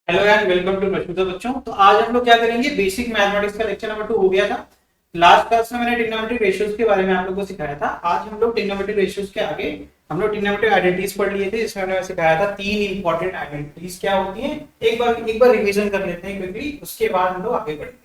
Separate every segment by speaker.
Speaker 1: Hello and welcome to प्रश्नोत्तर बच्चों। तो आज हम लोग क्या करेंगे, बेसिक मैथमेटिक्स का लेक्चर नंबर 2 हो गया था। लास्ट क्लास में मैंने ट्रिग्नोमेट्रिक रेशियोज के बारे में आप लोगों को सिखाया था। आज हम लोग ट्रिग्नोमेट्रिक रेशियोज के आगे हम लोग ट्रिग्नोमेट्रिक आइडेंटिटीज पढ़ लिए थे, जिसमें मैंने सिखाया था तीन इंपॉर्टेंट आइडेंटिटीज क्या होती हैं। एक बार रिवीजन कर लेते हैं क्विकली, उसके बाद हम लोग आगे बढ़ेंगे,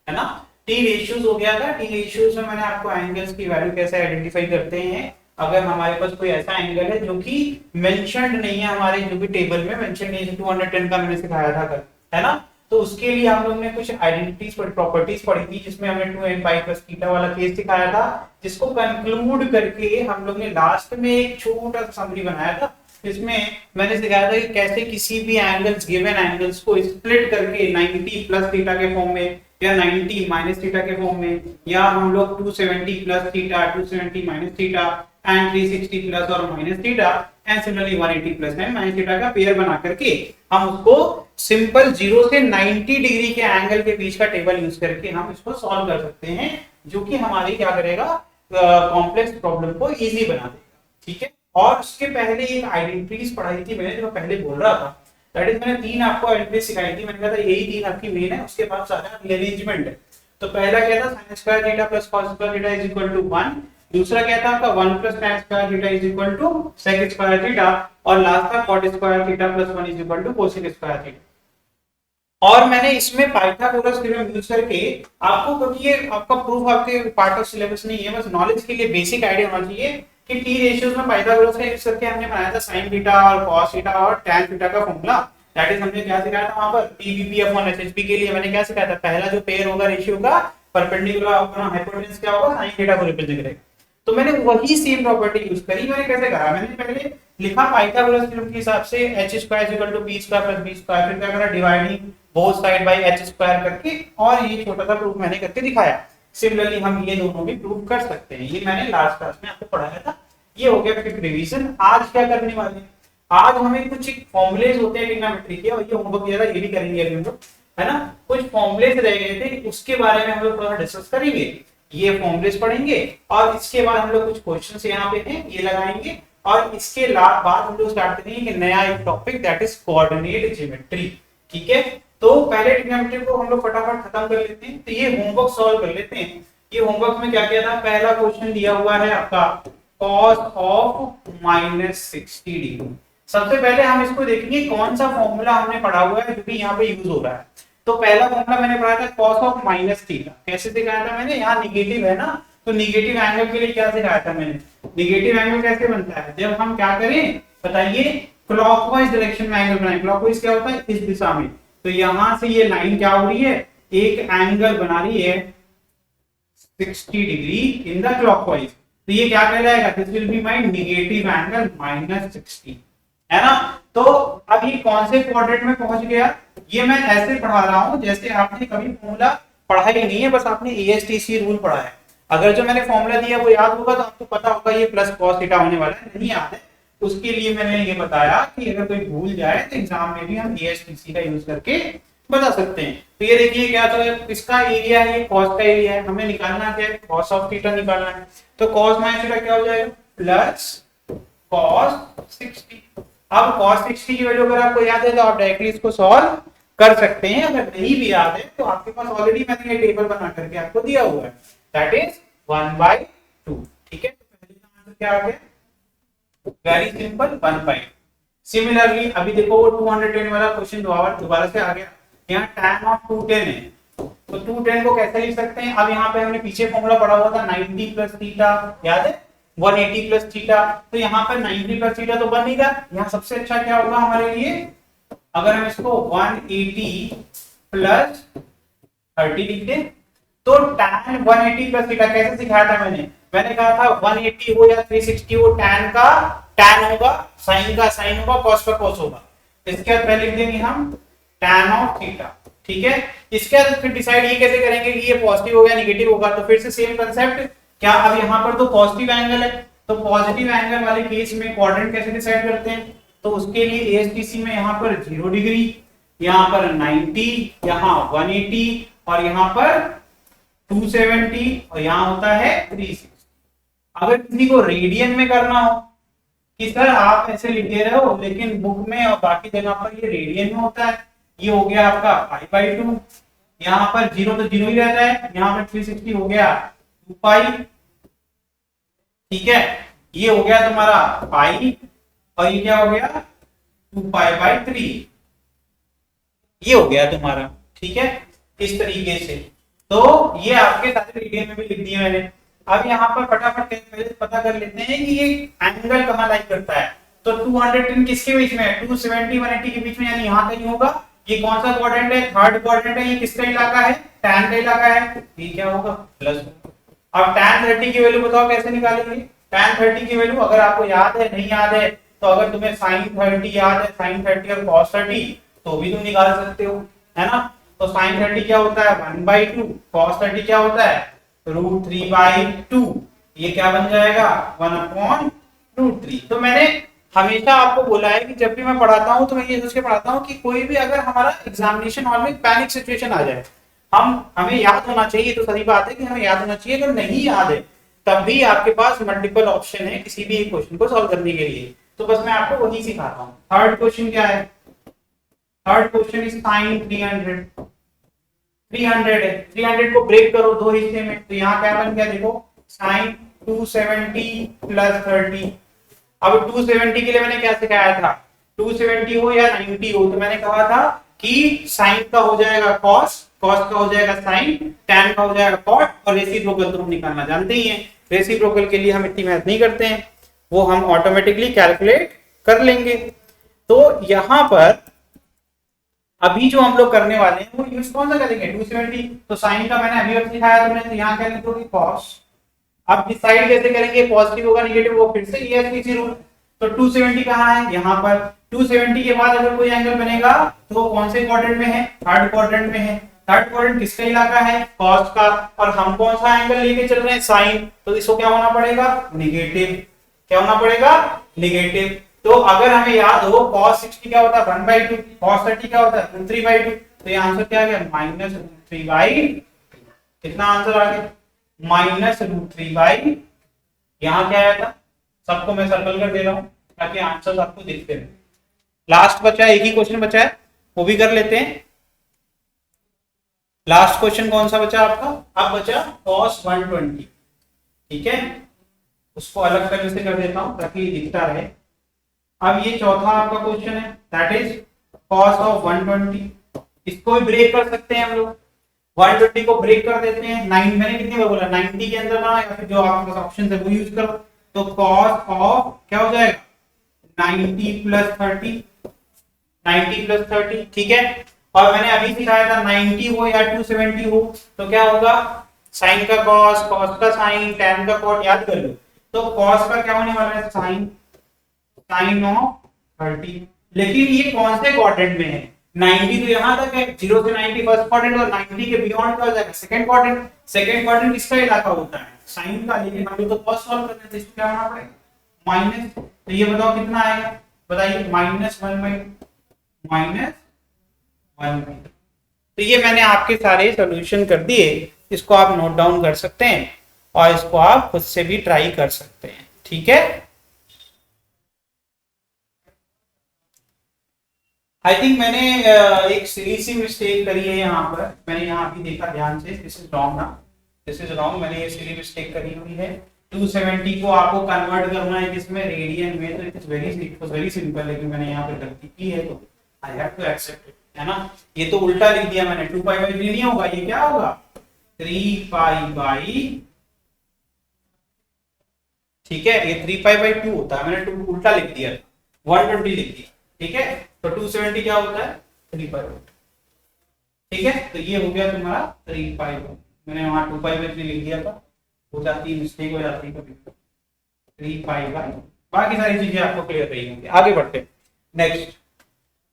Speaker 1: है ना। टी रेशियोज हो गया था। टी रेशियोज में मैंने आपको एंगल्स की वैल्यू कैसे आइडेंटिफाई करते हैं, अगर हमारे पास कोई ऐसा एंगल है जो कि मेंशन्ड नहीं है, हमारे जो भी टेबल में मेंशन नहीं है, 210 का मैंने सिखाया था कल, है ना। तो उसके लिए हम लोग ने कुछ आइडेंटिटीज पर प्रॉपर्टीज पढ़ी थी, जिसमें हमने 2n पाई प्लस थीटा वाला केस दिखाया था, जिसको कंक्लूड करके हम लोग ने लास्ट में एक छोटा सा समरी बनाया था, जिसमें मैंने सिखाया था कि कैसे किसी भी एंगल्स, गिवन एंगल्स को स्प्लिट करके 90 प्लस थीटा के फॉर्म में, या 90 माइनस थीटा के फॉर्म में, या हम लोग 270 plus theta, 270 minus theta and 360 plus और minus theta and similarly 180 plus and minus theta का पेयर बना करके हम उसको सिंपल 0 से 90 डिग्री के एंगल के बीच का टेबल यूज करके हम इसको सॉल्व कर सकते हैं, जो कि हमारी क्या करेगा, कॉम्प्लेक्स प्रॉब्लम को इजी बना देगा। ठीक है। और उसके पहले एक आइडेंटिटीज पढ़ाई थी मैंने, जो पहले बोल रहा था, दैट इज मैंने तीन आपको आइडेंटिटीज सिखाई थी। मैंने कहा था यही तीन आपकी मेन है, उसके बाद सारा रीअरेंजमेंट है। तो पहला क्या था, sin square theta plus cos square theta is equal to 1। दूसरा क्या था आपका 1 plus tan square theta is equal to sec square theta, और लास्ट था cot square theta plus 1 is equal to cosec square theta. और मैंने इसमें Pythagoras theorem use करके आपको, क्योंकि ये आपका प्रूफ आपके पार्ट ऑफ सिलेबस नहीं है, बस नॉलेज के लिए बेसिक आइडिया होना चाहिए कि टी रेशियोज में पाइथागोरस का यूज करके हमने बनाया था sin थीटा और cos थीटा और tan थीटा का फॉर्मूला। दैट इज हमने क्या सिखाया था वहां पर, पीवीपी अपॉन एचएचपी के लिए मैंने क्या सिखाया था, पहला जो पेयर होगा रेशियो का, परपेंडिकुलर अपना हाइपोटेन्यूज क्या होगा, sin थीटा को रिप्रेजेंट करेगा। तो मैंने वही सेम प्रॉपर्टी यूज करी। मैंने कैसे करा, मैंने पहले लिखा पाइथागोरस थ्योरम के हिसाब से h square equal to b square plus b square, फिर क्या करा, dividing both side by h square करके, और ये छोटा सा प्रूफ मैंने करके दिखाया। सिमिलरली हम ये दोनों भी प्रूव कर सकते हैं। ये मैंने लास्ट क्लास में आपको पढ़ाया था। ये हो गया क्विक रिवीजन। आज क्या करने वाले हैं, आज हमें कुछ फॉर्मूलेज होते हैं ट्रिग्नोमेट्री के, और ये होमवर्क दिया था, ये भी करेंगे अभी हम लोग, है ना। कुछ फॉर्मूलेज रह गए थे, उसके बारे में हम लोग थोड़ा डिस्कस करेंगे। ये फॉर्मूलेज पढ़ेंगे और इसके बाद हम लोग कुछ क्वेश्चंस यहाँ पे हैं ये लगाएंगे, और इसके बाद हम लोग स्टार्ट करेंगे कि नया एक topic, that is coordinate geometry. ठीक है। तो पहले ट्रिग्नोमेट्री को हम लोग फटाफट खत्म कर लेते हैं। तो ये होमवर्क सॉल्व कर लेते हैं। ये होमवर्क में क्या किया था, पहला क्वेश्चन दिया हुआ है आपका cos ऑफ -60 डिग्री। सबसे पहले हम इसको देखेंगे कौन सा फॉर्मूला हमने पढ़ा हुआ है जो कि यहाँ पे यूज हो रहा है। तो पहला फॉर्मूला मैंने पढ़ा था cos ऑफ माइनस थीटा। कैसे दिखाया था मैंने, यहाँ निगेटिव है ना, तो निगेटिव एंगल के लिए क्या सिखाया था मैंने, निगेटिव एंगल कैसे बनता है, जब हम क्या करें बताइए, क्लॉकवाइज डायरेक्शन में एंगल बनाए। क्लॉकवाइज क्या होता है, इस दिशा में। तो यहां से ये लाइन क्या हो रही है, एक एंगल बना रही है 60 डिग्री इन द क्लॉकवाइज। तो ये क्या कहलाएगा, this will be my negative angle -60, है ना। तो अब ये कौन से क्वाड्रेंट में पहुंच गया, ये मैं ऐसे पढ़ा रहा हूं जैसे आपने कभी फॉर्मूला पढ़ा ही नहीं है, बस आपने एएसटीसी रूल पढ़ा है। अगर जो मैंने फॉर्मूला दिया वो याद होगा तो आपको पता होगा ये प्लस cos थीटा होने वाला है। नहीं याद है, उसके लिए मैंने ये बताया कि अगर कोई भूल जाए तो एग्जाम में भी हम एएसटीसी का यूज करके बता सकते हैं। तो ये देखिए क्या, तो इसका एरिया है, ये cos का एरिया है, हमें निकालना क्या है, cos ऑफ थीटा निकालना है। तो cos माइनस थीटा क्या हो जाएगा, प्लस cos 60। अब cos 60 की वैल्यू अगर आपको याद है तो आप डायरेक्टली इसको सॉल्व कर सकते हैं। अगर नहीं भी याद है तो आपके पास ऑलरेडी मैंने ये टेबल बना करके आपको दिया हुआ है, दैट इज 1/2। ठीक है। तो पहले का आंसर क्या आ गया, वेरी सिंपल 1/2। सिमिलरली अभी देखो वो 210 वाला क्वेश्चन दोबारा से आ गया। यहाँ tan ऑफ 210 है, तो 210 को कैसे लिख सकते हैं। अब यहाँ पे हमने पीछे फॉर्मूला पढ़ा हुआ था 90 प्लस थीटा, याद है, 180 प्लस थीटा। तो यहाँ पर 90 प्लस थीटा तो बनेगा। यहाँ सबसे अच्छा क्या होगा हमारे लिए, अगर हम इसको 180 प्लस 30 लिख दें, तो tan 180 प्लस थीटा कैसे सिखाया था मैंने कहा था 180 हो या 360 हो, tan का tan होगा, sin का sin होगा, cos का cos होगा। इसके बाद पहले लिख देंगे हम tan ऑफ थीटा। ठीक है। इसके बाद फिर डिसाइड ये कैसे करेंगे कि ये पॉजिटिव होगा नेगेटिव होगा। तो फिर से सेम कांसेप्ट, क्या अब यहाँ पर तो पॉजिटिव एंगल है, तो पॉजिटिव एंगल वाले केस में क्वाड्रेंट कैसे डिसाइड करते हैं, तो उसके लिए एएसटीसी में यहाँ पर 0 डिग्री, यहाँ पर 90, यहाँ 180 और यहाँ पर 270 और यहाँ होता है 360। अगर किसी को रेडियन में करना हो कि सर आप ऐसे लिख दे रहे हो लेकिन बुक में और बाकी जगह पर ये रेडियन में होता है, ये हो गया आपका पाई बाई 2, यहाँ पर 0 तो 0 ही रहता है, यहाँ पर 360 हो गया 2 पाई, ठीक है। ये हो गया तुम्हारा पाई और ये क्या हो गया 2 पाई बाई 3, ये हो गया तुम्हारा, ठीक है। इस तरीके से तो ये आपके सारे रीडियन में भी लिख दिए मैंने। अब यहाँ पर फटाफट पहले पता कर लेते हैं कि ये एंगल कहाँ लाइक करता है। तो 210 किसके बीच में है, 270 180 के बीच में, यानी यहाँ कहीं होगा। ये कौन सा क्वाड्रेंट है, थर्ड क्वाड्रेंट है। ये किसका इलाका है, tan का इलाका है। ये क्या होगा प्लस। अब tan 30 की वैल्यू बताओ कैसे निकालेंगे। tan 30 की वैल्यू अगर आपको याद है, नहीं याद है तो अगर तुम्हें sin 30 याद है, sin 30 और cos 30 तो भी तुम निकाल सकते हो, है ना। तो sin 30 क्या होता है 1/2, cos 30 क्या होता है √3/2। ये क्या बन जाएगा 1/√3। तो मैंने हमेशा आपको बोला है कि जब भी मैं पढ़ाता हूं तो मैं ये सोच के पढ़ाता हूं कि कोई भी अगर हमारा एग्जामिनेशन हॉल में पैनिक सिचुएशन आ जाए, हमें याद होना चाहिए। तो सही बात है कि हमें याद होना चाहिए। अगर नहीं याद है तब भी आपके पास मल्टीपल ऑप्शन है किसी भी एक क्वेश्चन को सॉल्व करने के लिए। तो बस मैं आपको वही सिखाता हूँ। थर्ड क्वेश्चन क्या है, थर्ड क्वेश्चन इज sin 300 है। 300 को ब्रेक करो दो हिस्से में, तो यहाँ क्या बन गया देखो sin 270 प्लस 30। अब 270 के लिए मैंने क्या सिखाया था, 270 हो या 90 हो, तो मैंने कहा था कि sin का हो जाएगा cos, cos का हो जाएगा sin, tan का हो जाएगा cot, और रेसिप्रोकल तो हम निकालना जानते ही हैं। रेसिप्रोकल के लिए हम इतनी मेहनत नहीं करते हैं, वो हम ऑटोमेटिकली कैलकुलेट कर लेंगे। तो यहाँ पर अभी जो हम लोग करने वाले हैं वो यूज कौन सा करेंगे 270। तो साइन का मैंने अभी अब सिखाया तुमने, तो यहाँ क्या लिखोगे cos। अब डिसाइड कैसे करेंगे, पॉजिटिव होगा नेगेटिव होगा, फिर से ये एसपीसी रूल। तो 270 कहाँ है, यहाँ पर। 270 के बाद अगर कोई एंगल बनेगा तो कौन से क्वाड्रेंट में है, थर्ड क्वाड्रेंट में है। थर्ड क्वाड्रेंट किसका इलाका है, cos का, और हम कौन सा एंगल लेके चल रहे हैं साइन, तो इसको क्या होना पड़ेगा नेगेटिव। क्या होना पड़ेगा नेगेटिव। तो अगर हमें याद हो cos 60 क्या होता है 1/2, cos 30 क्या होता है 3/2, तो ये आंसर क्या आ गया -√3/, कितना आंसर आ गया -√3/। यहाँ क्या आया था, सबको मैं सर्कल कर दे रहा हूँ ताकि आंसर आपको दिखते रहे। लास्ट बचा है, एक ही क्वेश्चन बचा है, वो भी कर लेते हैं। लास्ट क्वेश्चन कौन सा बचा आपका, अब बचा cos 120, ठीक है। उसको अलग तरह से कर देता हूं ताकि दिखता रहे। अब ये चौथा आपका क्वेश्चन है, दैट इज cos ऑफ 120। इसको भी ब्रेक कर सकते हैं हम लोग, 120 को ब्रेक कर देते हैं। 9 मैंने कितनी बार बोला 90 के अंदर ना, या फिर जो आपके पास ऑप्शन है वो यूज करो। तो cos ऑफ क्या हो जाएगा 90 प्लस 30, 90 प्लस 30, ठीक है। और मैंने अभी सिखाया था 90 हो या 270 हो तो क्या होगा, साइन का cos, cos का साइन, tan का cot, याद कर लो। तो cos का क्या होने वाला है साइन, साइन ऑफ 30। लेकिन ये कौन से क्वाड्रेंट में है, 90 तो यहाँ तक है, 0 से 90 फर्स्ट क्वाड्रेंट, और 90 के बियॉन्ड क्या हो जाएगा सेकंड क्वाड्रेंट। सेकंड क्वाड्रेंट किसका इलाका होता है साइन का, लेकिन हम लोग तो cos सॉल्व करते हैं तो इसको क्या होना पड़ेगा माइनस। तो ये बताओ कितना आएगा, बताइए -1/। तो ये मैंने आपके सारे सॉल्यूशन कर दिए, इसको आप नोट डाउन कर सकते हैं और इसको आप खुद से भी ट्राई कर सकते हैं, ठीक है। आई थिंक मैंने एक सीरीज सी मिस्टेक करी है यहाँ पर, मैंने यहाँ भी देखा ध्यान से, दिस इज रॉन्ग ना, दिस इज रॉन्ग, मैंने ये सीरीज मिस्टेक करी हुई है। 270 को आपको कन्वर्ट करना है किसमें, रेडियन में, तो इट इज वेरी सिंपल, लेकिन मैंने यहाँ पे गलती की है तो I have to accept it, है ना। ये तो उल्टा लिख दिया मैंने, 2π/3 नहीं होगा, ये क्या होगा 3π/, ठीक है। ये 3π/2 होता है, मैंने 2 उल्टा लिख दिया, 120 लिख दिया, ठीक है। तो 270 क्या होता है 3π/2, ठीक है। तो ये हो गया तुम्हारा 3π/2, मैंने वहां 2π/3 लिख दिया था, हो जाती है मिस्टेक, हो जाती है कभी 3π/, बाकी सारी चीजें आपको क्लियर रही होंगी। आगे बढ़ते हैं नेक्स्ट।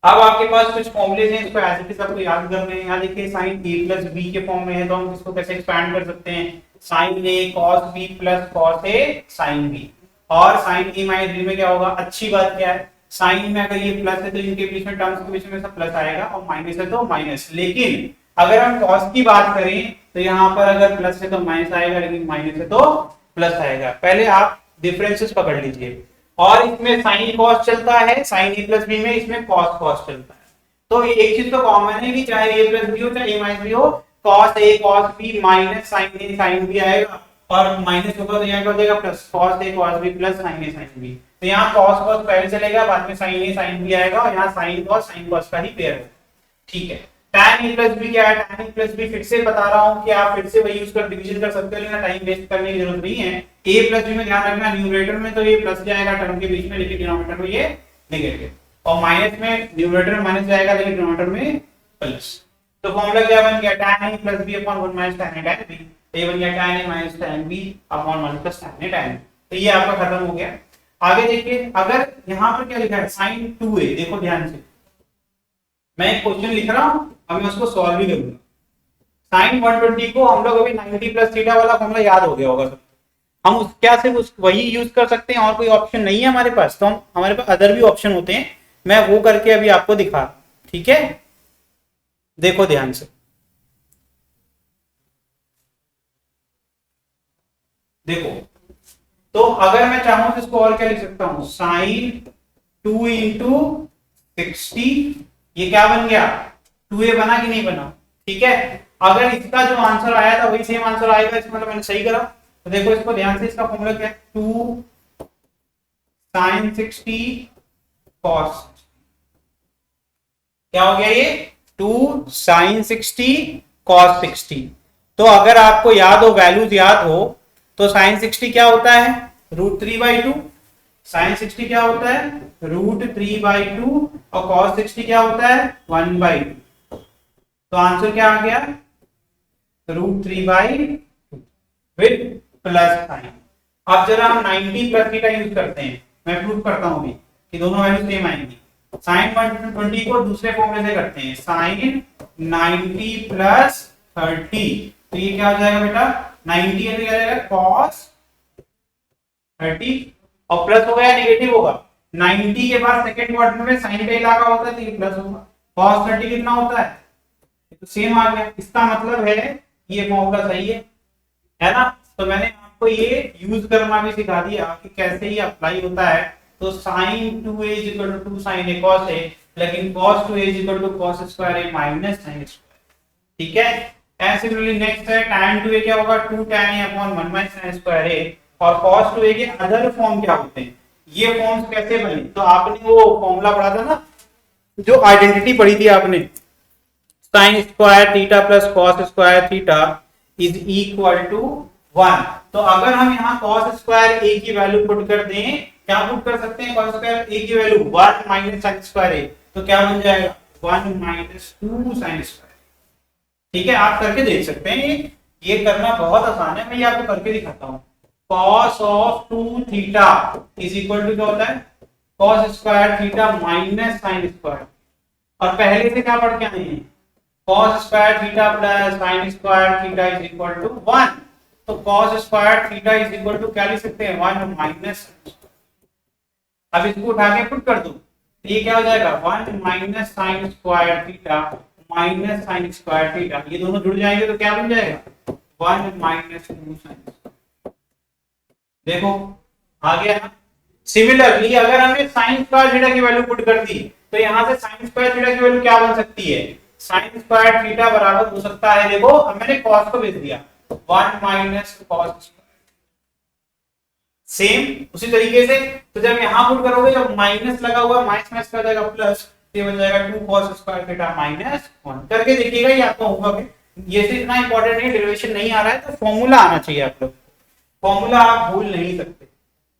Speaker 1: अब आपके पास कुछ फॉर्मूले हैं, इसको एज इट इज आपको याद करने हैं। यहाँ देखिए sin a प्लस b के फॉर्म में है, तो हम इसको कैसे एक्सपैंड कर सकते हैं, sin a cos b plus cos a sin b। और sin a माइनस b में क्या होगा, अच्छी बात क्या है, sin में अगर ये प्लस है तो इनके बीच में टर्म्स के बीच में सब प्लस आएगा, और माइनस है तो माइनस। लेकिन अगर हम cos की बात करें तो यहाँ पर अगर प्लस है तो माइनस आएगा, लेकिन माइनस है तो प्लस आएगा। पहले आप डिफरेंसेस पकड़ लीजिए। और इसमें sin cos चलता है, sin a प्लस b में, इसमें cos cos चलता है। तो एक चीज तो कॉमन है कि चाहे a प्लस बी हो चाहे a माइनस बी हो, cos a cos b minus sin a sin b आएगा, और माइनस होगा तो यहाँ क्या हो जाएगा plus cos a cos b plus sin a sin b। तो यहाँ cos cos पहले चलेगा, बाद में sin a sin b आएगा, और यहाँ sin cos का ही पेयर है। ठीक है, tan a प्लस b क्या है, tan a प्लस b फिर से बता रहा हूँ कि आप फिर से वही यूज कर डिवीजन कर सकते हो, लेकिन टाइम वेस्ट करने की जरूरत नहीं है। a प्लस b में ध्यान रखना, न्यूमरेटर में तो ये प्लस जाएगा टर्म के बीच में, लेकिन डिनोमिनेटर में ये नेगेटिव, और माइनस में न्यूमरेटर में माइनस जाएगा लेकिन डिनोमिनेटर में प्लस। तो फॉर्मूला क्या बन गया, tan a plus b upon 1 minus tan a tan b, ये बन गया tan a minus tan b upon 1 plus tan a tan b। तो ये आपका खत्म हो गया। आगे देखिए, अगर यहाँ पर क्या लिखा है sin 2a, देखो ध्यान से, मैं एक क्वेश्चन लिख रहा हूँ, अब मैं उसको सॉल्व भी करूंगा। sin 120 को हम लोग अभी 90 प्लस थीटा वाला फॉर्मूला याद हो गया होगा सब, हम उस क्या सिर्फ उस वही यूज कर सकते हैं और कोई ऑप्शन नहीं है हमारे पास, तो हम हमारे पास अदर भी ऑप्शन होते हैं, मैं वो करके अभी आपको दिखा। ठीक है, देखो ध्यान से, देखो, तो अगर मैं चाहूं तो इसको और क्या लिख सकता हूं, sin 2 इंटू 60, ये क्या बन गया 2a बना कि नहीं बना। ठीक है, अगर इसका जो आंसर आया था वही सेम आंसर आएगा, इसका मतलब मैंने सही करा। तो देखो इसको ध्यान से, इसका फॉर्मूला क्या है, 2 sin 60 cos, क्या हो गया ये 2 sin 60 cos 60। तो अगर आपको याद हो, वैल्यूज याद हो, तो sin 60 क्या होता है √3/2, sin 60 क्या होता है √3/2, और cos 60 क्या होता है 1/2। तो आंसर क्या आ गया √3/2 विद प्लस साइन। अब जरा हम 90 प्लस थीटा यूज करते हैं, मैं प्रूव करता हूं अभी कि दोनों वैल्यू सेम आएंगी। sin 120 को दूसरे फॉर्मूले से करते हैं, sin 90 प्लस 30, तो ये क्या हो जाएगा बेटा 90 है तो क्या जाएगा cos 30, और प्लस होगा या नेगेटिव होगा, 90 के बाद सेकंड क्वाड्रेंट में साइन का इलाका होता है तो ये प्लस होगा, cos 30 कितना होता है तो सेम आ गया। इसका मतलब है ये फॉर्मूला सही है ना। तो मैंने आपको ये यूज करना भी सिखा दिया कि कैसे ही अप्लाई होता है। तो sin 2a equal to 2 sin a cos a, लेकिन cos 2a equal to cos square a minus sin square. ठीक है, एंड सिमिलरली नेक्स्ट है tan 2a क्या होगा 2 tan a upon 1 minus sin square a, और cos 2a के other form क्या होते हैं, ये फॉर्म्स कैसे बने। तो आपने वो फॉर्मूला पढ़ा था ना, जो आइडेंटिटी पढ़ी थी आपने, sin square theta plus cos square theta is equal to 1। तो अगर हम यहाँ cos स्क्वायर a की वैल्यू पुट कर दें, क्या पुट कर सकते हैं cos स्क्वायर a की value 1 minus sin square a, तो क्या बन जाएगा 1 माइनस 2 sin स्क्वायर। ठीक है, आप करके देख सकते हैं, ये करना बहुत आसान है, मैं ये आपको करके दिखाता हूँ। cos of 2 theta is equal to क्या होता है cos square theta minus sin square, और पहले से क्या पढ़ के आए हैं cos square theta plus sin square theta is equal to 1। तो cos square theta is equal to क्या लिख सकते हैं 1 माइनस, अब इसको उठा के पुट कर दो, तो ये क्या हो जाएगा 1 minus sin square theta minus sin square theta, ये दोनों जुड़ जाएंगे तो क्या बन जाएगा 1 माइनस 2 sin। देखो आ गया ना। सिमिलरली अगर हमने sin स्क्वायर थीटा की वैल्यू पुट कर दी, तो यहां से sin स्क्वायर थीटा की वैल्यू क्या बन सकती है, sin स्क्वायर थीटा बराबर हो सकता है, देखो अब मैंने cos को भेज दिया 1 माइनस cos, सेम उसी तरीके से। तो जब यहां पुट करोगे, जब माइनस लगा हुआ माइनस माइनस कर जाएगा प्लस, ये बन जाएगा 2 cos स्क्वायर थीटा माइनस 1। करके देखिएगा, ये आपको होगा। ये से इतना इंपॉर्टेंट है, डेरिवेशन नहीं आ रहा है तो फॉर्मूला आना चाहिए आप लोग, फॉर्मूला आप भूल नहीं सकते।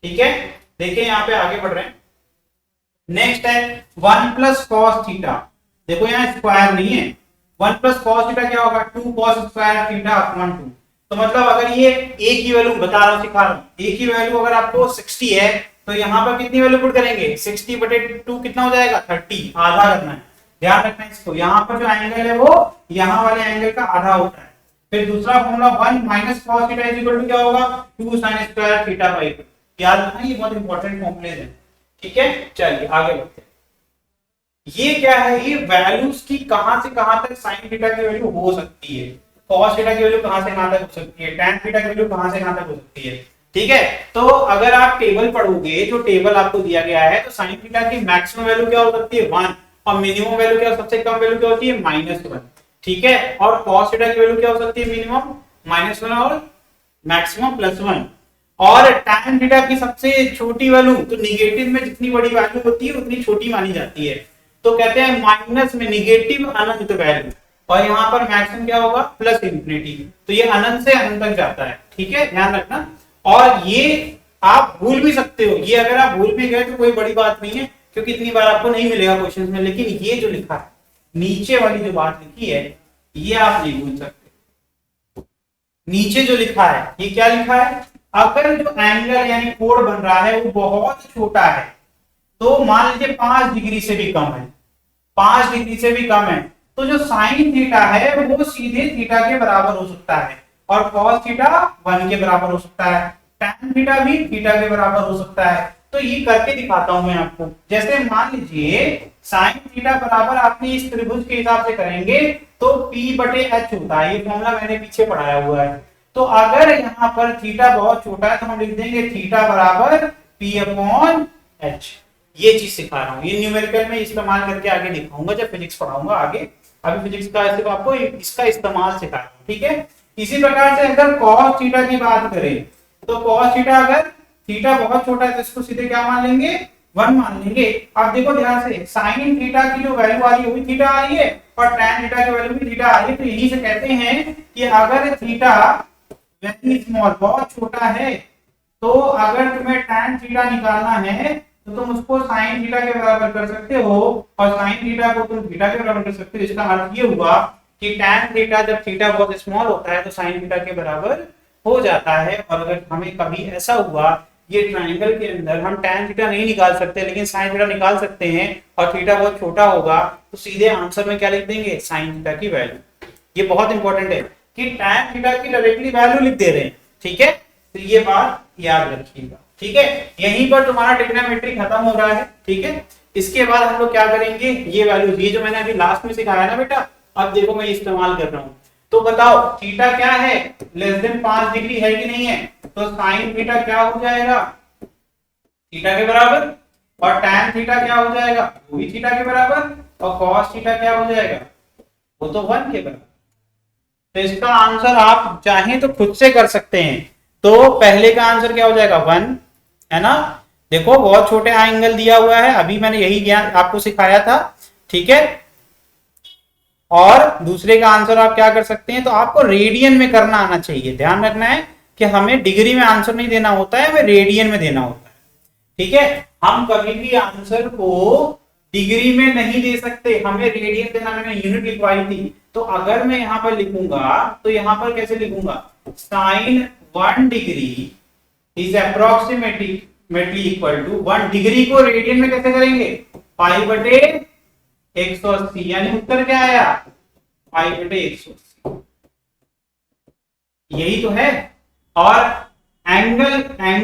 Speaker 1: ठीक है, देखिए यहाँ पे आगे बढ़ रहे हैं। नेक्स्ट है 1 प्लस cos थीटा, देखो यहाँ स्क्वायर नहीं है, 1 प्लस cos थीटा क्या होगा 2 cos स्क्वायर थीटा अपॉन 2। तो मतलब अगर ये a की वैल्यू बता रहा हूं, सिखा रहा हूं, a की वैल्यू अगर आपको 60 है तो यहाँ पर कितनी वैल्यू पुट करेंगे 60/2 कितना हो जाएगा 30, आधा करना है, ध्यान रखना है इसको। यहाँ पर जो एंगल है वो यहाँ वाले एंगल का आधा होता है। फिर दूसरा formula 1 minus cos theta is equal to क्या होगा 2 sin स्क्वायर थीटा बाई 2, याद रखना ये बहुत इंपॉर्टेंट फॉर्मूले हैं। ठीक है, चलिए आगे बढ़ते हैं। ये क्या है, ये वैल्यूज की कहां से कहां तक sin थीटा की वैल्यू हो सकती है, cos थीटा की वैल्यू कहां से कहां तक हो सकती है, tan थीटा की वैल्यू कहां से कहां तक हो सकती है। ठीक है, तो अगर आप टेबल पढ़ोगे, जो टेबल आपको दिया गया है, तो sin थीटा की मैक्सिमम वैल्यू क्या हो सकती है 1, और मिनिमम वैल्यू क्या, सबसे कम वैल्यू क्या होती है, -1, ठीक है। और cos थीटा की वैल्यू क्या हो सकती है, मिनिमम -1 और मैक्सिमम +1। और tan थीटा की सबसे छोटी वैल्यू, तो निगेटिव में जितनी बड़ी वैल्यू होती है उतनी छोटी मानी जाती है, तो कहते हैं माइनस में निगेटिव अनंत वैल्यू, और यहाँ पर मैक्सिमम क्या होगा, +∞, तो ये अनंत से अनंत तक जाता है, ठीक है, ध्यान रखना। और ये आप भूल भी सकते हो, ये अगर आप भूल भी गए तो कोई बड़ी बात नहीं है, क्योंकि इतनी बार आपको नहीं मिलेगा क्वेश्चन में, लेकिन ये जो लिखा है, नीचे वाली जो बात लिखी है, ये आप नहीं भूल सकते। नीचे जो लिखा है, ये क्या लिखा है, अगर जो एंगल यानी कोण बन रहा है वो बहुत छोटा है, तो मान लीजिए 5 डिग्री से भी कम है, 5 डिग्री से भी कम है, तो जो साइन थीटा है वो सीधे थीटा के बराबर हो सकता है, और कॉस थीटा 1 के बराबर हो सकता है, tan थीटा भी थीटा के बराबर हो सकता है। तो ये करके दिखाता हूं मैं आपको। जैसे मान लीजिए साइन थीटा बराबर आपने इस त्रिभुज के हिसाब से करेंगे तो P/H होता है, ये फॉर्मूला मैंने पीछे पढ़ाया हुआ है। तो अगर यहाँ पर थीटा बहुत छोटा है तो हम लिख देंगे थीटा बराबर P/H। ये चीज सिखा रहा हूँ, ये न्यूमेरिकल में इस्तेमाल करके आगे दिखाऊंगा जब फिजिक्स पढ़ाऊंगा आगे। अभी फिजिक्स का सिर्फ आपको इसका इस्तेमाल सिखा रहा हूँ, ठीक है। इसी प्रकार से अगर cos थीटा की बात करें तो cos थीटा, अगर थीटा बहुत छोटा है तो इसको सीधे क्या मान लेंगे, 1 मान लेंगे। अब देखो ध्यान से, साइन थीटा की जो वैल्यू आ रही है वही थीटा आ रही है, और tan थीटा की वैल्यू भी थीटा आ रही है। तो यही से कहते हैं कि अगर थीटा वेरी स्मॉल, बहुत छोटा है, तो अगर तुम्हें tan थीटा निकालना है तो तुम उसको sin थीटा के बराबर कर सकते हो, और sin थीटा को तुम थीटा के बराबर कर सकते हो। इसका अर्थ ये हुआ कि tan थीटा जब थीटा बहुत स्मॉल होता है तो sin थीटा के बराबर हो जाता है। और अगर हमें कभी ऐसा हुआ, ये ट्रायंगल के अंदर हम tan थीटा नहीं निकाल सकते लेकिन sin थीटा निकाल सकते हैं, और थीटा बहुत छोटा होगा, तो सीधे आंसर में क्या लिख देंगे, sin थीटा की वैल्यू। ये बहुत इंपॉर्टेंट है कि tan थीटा की डायरेक्टली वैल्यू लिख दे रहे हैं, ठीक है। तो ये बात याद रखिएगा, ठीक है। यहीं पर तुम्हारा ट्रिग्नोमेट्री खत्म हो रहा है, ठीक है। इसके बाद हम लोग क्या करेंगे, ये वैल्यू, ये जो मैंने अभी लास्ट में सिखाया ना बेटा, अब देखो मैं इस्तेमाल कर रहा हूँ। तो बताओ थीटा क्या है, <5 डिग्री है कि नहीं है, तो साइन थीटा क्या हो जाएगा, थीटा के बराबर, और tan थीटा क्या हो जाएगा, वो भी थीटा के बराबर, और cos थीटा क्या हो जाएगा, वो तो 1 के बराबर। तो इसका आंसर आप चाहें तो खुद से कर सकते हैं। तो पहले का आंसर क्या हो जाएगा, 1, है ना। देखो बहुत छोटे एंगल दिया हुआ है, अभी मैंने यही ज्ञान आपको सिखाया था, ठीक है। और दूसरे का आंसर आप क्या कर सकते हैं, तो आपको रेडियन में करना आना चाहिए। ध्यान रखना है कि हमें डिग्री में आंसर नहीं देना होता है, हमें रेडियन में देना होता है, ठीक है। हम कभी भी आंसर को डिग्री में नहीं दे सकते, हमें रेडियन देना। मैंने यूनिट लिखवाई थी, तो अगर मैं यहां पर लिखूंगा तो यहां पर कैसे लिखूंगा, sine 1 degree is approximately equal to 1 degree को रेडियन में कैसे करेंगे, π/180, यानी उत्तर क्या आया, π/180, यही तो है। और एंगल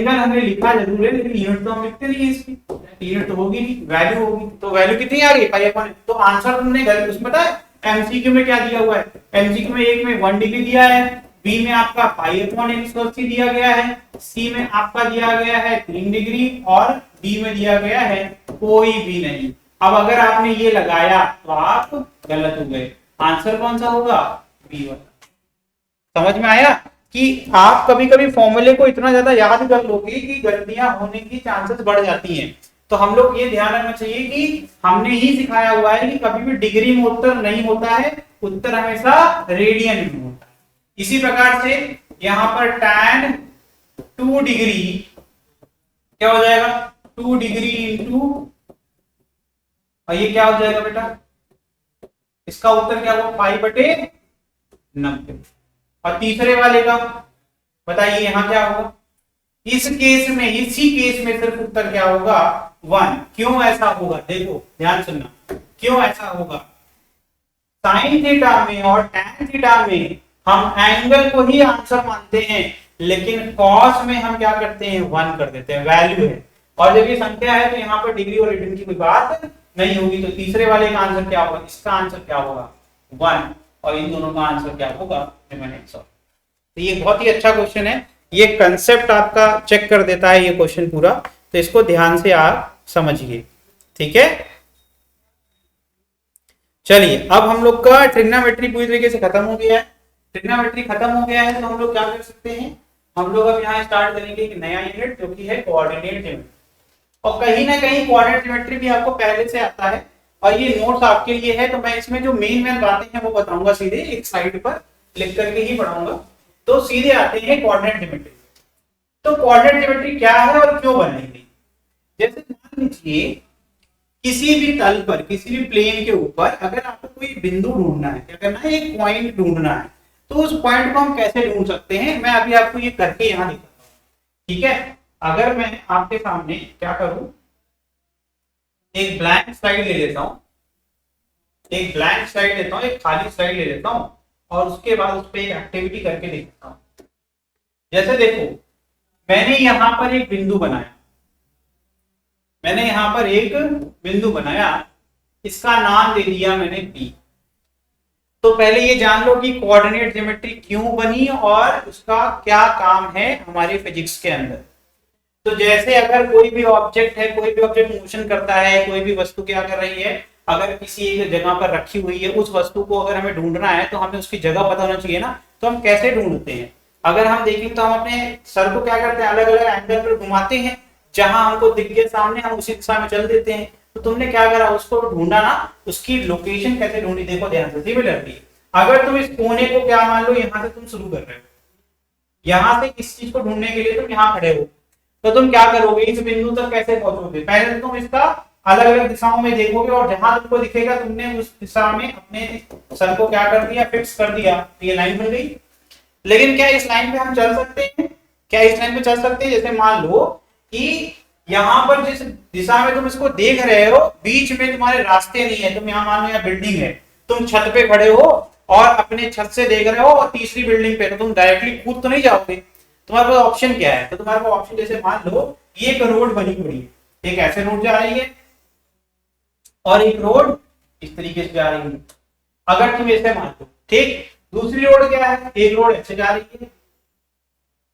Speaker 1: हमने लिखा जरूर है, लेकिन यूनिट तो हम लिखते नहीं है इसकी, यूनिट तो होगी नहीं, वैल्यू होगी। तो वैल्यू कितनी आ रही है, π/1। तो आंसर तुमने गलत, उसमें पता है एमसीक्यू में क्या दिया हुआ है, एमसीक्यू में एक में 1 डिग्री दिया है, बी में आपका π/180 दिया गया है, सी में आपका दिया गया है 3 डिग्री, और डी में दिया गया है कोई भी नहीं। अब अगर आपने ये लगाया तो आप गलत हो गए, आंसर कौन सा होगा, बी वाला। समझ में आया कि आप कभी कभी फॉर्मूले को इतना ज्यादा याद कर लोगे कि गलतियां होने की चांसेस बढ़ जाती हैं। तो हम लोग ये ध्यान रखना चाहिए कि हमने ही सिखाया हुआ है कि कभी भी डिग्री में उत्तर नहीं होता है, उत्तर हमेशा रेडियन में होता है। इसी प्रकार से यहां पर tan 2 डिग्री क्या हो जाएगा, 2 डिग्री इंटू, और ये क्या हो जाएगा बेटा, इसका उत्तर क्या होगा, π/90। और तीसरे वाले का बताइए यहां क्या होगा, इस केस में, इसी केस में सिर्फ उत्तर क्या होगा, 1। क्यों ऐसा होगा, देखो ध्यान सुनना, क्यों ऐसा होगा, साइन थीटा में और tan थीटा में हम एंगल को ही आंसर मानते हैं, लेकिन कॉस में हम क्या करते हैं, 1 कर देते हैं, वैल्यू है। और जब ये संख्या है तो यहाँ पर डिग्री और रेडियन की कोई बात नहीं होगी। तो तीसरे वाले का आंसर क्या होगा, इसका आंसर क्या होगा, 1, और इन दोनों का आंसर क्या होगा, तो ये बहुत ही अच्छा क्वेश्चन है, ये कंसेप्ट आपका चेक कर देता है ये क्वेश्चन पूरा। तो इसको ध्यान से आप समझिए, ठीक है। चलिए अब हम लोग का ट्रिग्नोमेट्री पूरी तरीके से खत्म हो गया है। ट्रिग्नोमेट्री खत्म हो गया है तो हम लोग क्या कर सकते हैं, हम लोग अब यहाँ स्टार्ट करेंगे एक नया यूनिट जो कि है कोऑर्डिनेट ज्योमेट्री। और कहीं ना कहीं कोऑर्डिनेट ज्योमेट्री भी आपको पहले से आता है और ये नोट्स आपके लिए है, तो मैं इसमें जो मेन बातें हैं वो बताऊंगा, सीधे एक साइड पर लिख करके ही पढ़ाऊंगा। तो सीधे आते हैं कोऑर्डिनेट ज्योमेट्री। तो कोऑर्डिनेट ज्योमेट्री क्या है और क्यों बनाई गई। जैसे मान लीजिए किसी भी तल पर, किसी भी प्लेन के ऊपर अगर आपको कोई बिंदु ढूंढना है, क्या करना है, एक पॉइंट ढूंढना है, तो उस पॉइंट को हम कैसे ढूंढ सकते हैं, मैं अभी आपको ये करके यहाँ दिखाता हूँ। ठीक है, अगर मैं आपके सामने क्या करूं, एक ब्लैंक स्लाइड ले लेता हूं, एक ब्लैंक स्लाइड लेता हूं, एक खाली स्लाइड ले लेता हूं और उसके बाद उस पर एक एक्टिविटी करके देखता हूं। जैसे देखो मैंने यहां पर एक बिंदु बनाया, मैंने यहां पर एक बिंदु बनाया, इसका नाम दे दिया मैंने बी। तो पहले ये जान लो कि कोऑर्डिनेट ज्योमेट्री क्यों बनी और उसका क्या काम है हमारे फिजिक्स के अंदर। तो जैसे अगर कोई भी ऑब्जेक्ट है, कोई भी ऑब्जेक्ट मोशन करता है, कोई भी वस्तु क्या कर रही है, अगर किसी एक जगह पर रखी हुई है, उस वस्तु को अगर हमें ढूंढना है तो हमें उसकी जगह पता होना चाहिए ना। तो हम कैसे ढूंढते हैं, अगर हम देखें तो हम अपने सर को क्या करते हैं, अलग अलग एंगल पर घुमाते हैं, जहां हमको दिख गया सामने हम उसी दिशा में चल देते हैं। तो तुमने क्या करा, उसको ढूंढा ना, उसकी लोकेशन कैसे ढूंढी, देखो ध्यान से। सिमिलरली अगर तुम इस कोने को क्या मान लो यहां से तुम शुरू कर रहे हो, यहां से इस चीज को ढूंढने के लिए तुम यहाँ खड़े हो, तो तुम क्या करोगे, इस बिंदु तक कैसे पहुंचोगे, पहले तुम इसका अलग अलग दिशाओं में देखोगे और जहां तुमको दिखेगा तुमने उस दिशा में अपने सर को क्या कर दिया, फिक्स कर दिया, ये लाइन बन गई। लेकिन क्या इस लाइन पे हम चल सकते हैं, क्या इस लाइन पे चल सकते हैं। जैसे मान लो कि यहाँ पर जिस दिशा में तुम इसको देख रहे हो बीच में तुम्हारे रास्ते नहीं है, तुम यहाँ मान लो यहाँ बिल्डिंग है, तुम छत पे खड़े हो और अपने छत से देख रहे हो और तीसरी बिल्डिंग पे, तो तुम डायरेक्टली कूद तो नहीं जाओगे। तुम्हारे पास ऑप्शन क्या है, तो तुम्हारे पास ऑप्शन, जैसे मान लो ये एक रोड बनी पड़ी है, एक ऐसे रोड जा रही है और एक रोड इस तरीके से जा रही है, अगर तुम ऐसे मान लो, ठीक। दूसरी रोड क्या है, एक रोड ऐसे जा रही है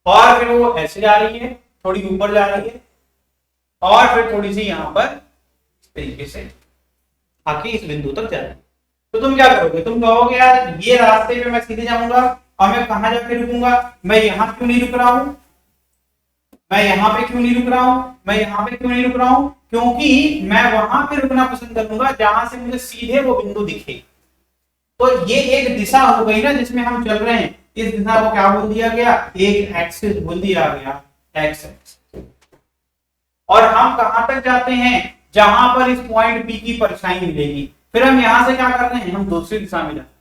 Speaker 1: और फिर वो ऐसे जा रही है, थोड़ी ऊपर जा रही है और फिर थोड़ी सी यहां पर इस तरीके से आके इस बिंदु तक जा रही है। तो तुम क्या करोगे, तुम कहोगे यार ये रास्ते पे मैं सीधे जाऊंगा और मैं कहां जाके रुकूंगा, मैं यहां क्यों नहीं रुक रहा हूं, मैं यहाँ पे क्यों नहीं रुक रहा हूं, मैं यहाँ पे क्यों नहीं रुक रहा हूं, क्योंकि मैं वहां पे रुकना पसंद करूंगा जहां से मुझे सीधे वो बिंदु दिखे। तो ये एक दिशा हो गई ना जिसमें हम चल रहे हैं, इस दिशा को क्या बोल दिया गया, एक एक्सिस बोल दिया गया, एक्स एक्सिस। और हम कहां तक जाते हैं, जहां पर इस पॉइंट बी की परछाई मिलेगी, फिर हम यहां से क्या करते हैं, हम दूसरी दिशा में जाते हैं।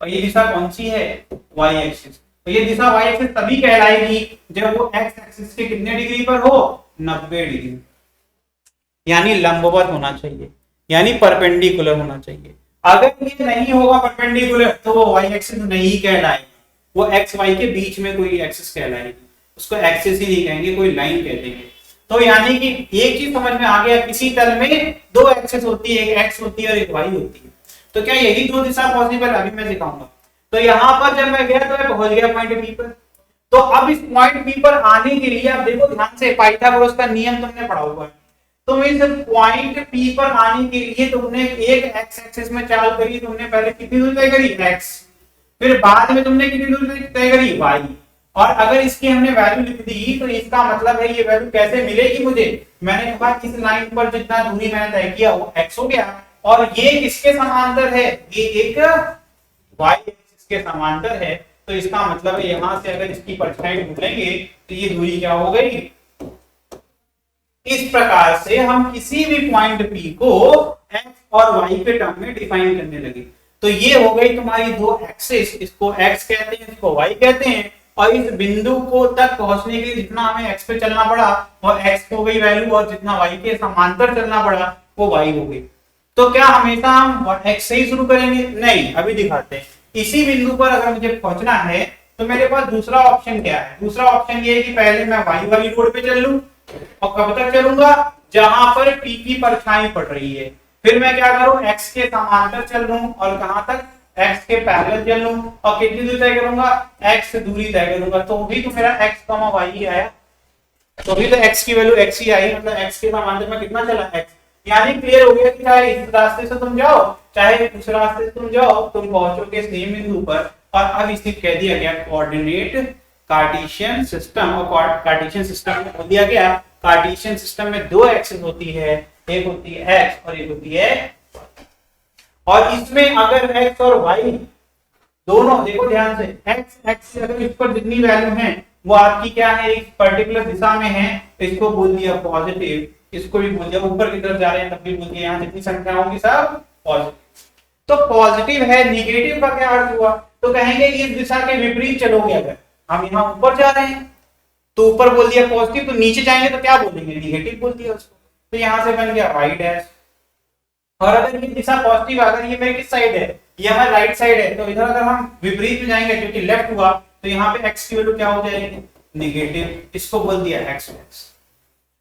Speaker 1: और ये दिशा कौन सी है, वाई एक्सिस। तो ये दिशा वाई एक्सिस तभी कहलाएगी जब वो एक्स एक्सिस के कितने डिग्री पर हो, 90 डिग्री, यानी लंबवत होना चाहिए, यानी परपेंडिकुलर होना चाहिए। अगर ये नहीं होगा परपेंडिकुलर तो वो वाई एक्सिस नहीं कहलाएगी, वो एक्स वाई के बीच में कोई एक्सिस कहलाएगी, उसको एक्सिस ही नहीं कहेंगे, कोई लाइन कह देंगे। तो यानी कि एक चीज समझ में आ गया, किसी तल में दो एक्सिस होती है, एक एक्स होती है और एक वाई होती है। तो क्या यही दो दिशा पॉसिबल, अभी मैं दिखाऊंगा। तो यहां पर जब मैं गया तो मैं पहुंच गया पॉइंट बी पर। तो अब इस पॉइंट बी पर आने के लिए आप देखो ध्यान से, पाइथागोरस का नियम तुमने पढ़ा हुआ है। तुम इस पॉइंट पी पर आने के लिए तुमने एक एक्स एक्सिस में चाल करी, तुमने पहले कितनी दूरी तय करी, एक्स, फिर बाद में तुमने कितनी दूरी तय करी, वाई। और अगर इसकी हमने वैल्यू लिख दी तो इसका मतलब है ये वैल्यू कैसे मिलेगी मुझे, मैंने कहा इस लाइन पर जितना दूरी मैंने तय किया वो एक्स हो गया और ये किसके समांतर है, ये एक वाई एक्सिस के समांतर है। तो इसका मतलब है यहां से अगर इसकी परछाई ढूंढेंगे तो ये दूरी क्या हो गई। इस प्रकार से हम किसी भी पॉइंट पी को एक्स और वाई के टर्म में डिफाइन करने लगे। तो ये हो गई तुम्हारी दो एक्सिस, इसको एक्स कहते हैं, इसको वाई कहते हैं। और इस बिंदु को तक पहुंचने के लिए जितना हमें एक्स पे चलना पड़ा वो एक्स हो गई वैल्यू, और जितना वाई के समांतर चलना पड़ा वो वाई हो गई। तो क्या हमेशा हम एक्स से ही शुरू करेंगे, नहीं, अभी दिखाते हैं। इसी बिंदु पर अगर मुझे पहुंचना है तो मेरे पास दूसरा ऑप्शन क्या है, दूसरा ऑप्शन ये है कि पहले मैं वाई वाली रोड पे चल लूं, और कब तक चलूंगा, जहां पर पी की परछाई पड़ रही है। फिर मैं क्या करूं, एक्स के समांतर चल लूं और कहां तक, एक्स के पैरेलल चल लूं, और कितनी दूरी तय करूंगा, एक्स से दूरी तय करूंगा। तो भी तो मेरा एक्स कमा वाई ही आया, तो भी तो एक्स की वैल्यू एक्स ही आई, मतलब एक्स के समांतर में कितना चला, एक्स। यानी क्लियर हो गया कि चाहे इस रास्ते से तुम जाओ चाहे उस रास्ते से तुम जाओ, तुम पहुंचोगे सेम बिंदु पर। और अब इसे कह दिया गया कोऑर्डिनेट कार्टेशियन सिस्टम, और कार्टेशियन सिस्टम में बोल दिया गया कार्टेशियन सिस्टम में दो एक्सिस होती है, एक होती है एक्स और एक होती है, और इसमें अगर एक्स और वाई दोनों, देखो ध्यान से, एक्स एक्स से अगर इस पर जितनी वैल्यू है वो आपकी क्या है, एक पर्टिकुलर दिशा में है, इसको बोल दिया पॉजिटिव, इसको भी बोल दिया, ऊपर की तरफ जा रहे हैं तब भी बोल दिया, यहाँ जितनी संख्या होंगी सब पॉजिटिव। तो पॉजिटिव है, निगेटिव का क्या अर्थ हुआ, तो कहेंगे इस दिशा के विपरीत चलोगे, अगर हम यहाँ ऊपर जा रहे हैं तो ऊपर बोल दिया पॉजिटिव, तो नीचे जाएंगे तो क्या बोलेंगे, निगेटिव बोल दिया उसको, तो यहाँ से बन गया वाई डैश। और अगर ये दिशा पॉजिटिव, अगर ये मेरे किस साइड है, ये हमारी राइट साइड है, तो इधर अगर हम विपरीत में जाएंगे क्योंकि लेफ्ट हुआ, तो यहाँ पे x की वैल्यू क्या हो जाएगी, निगेटिव, इसको बोल दिया x डैश।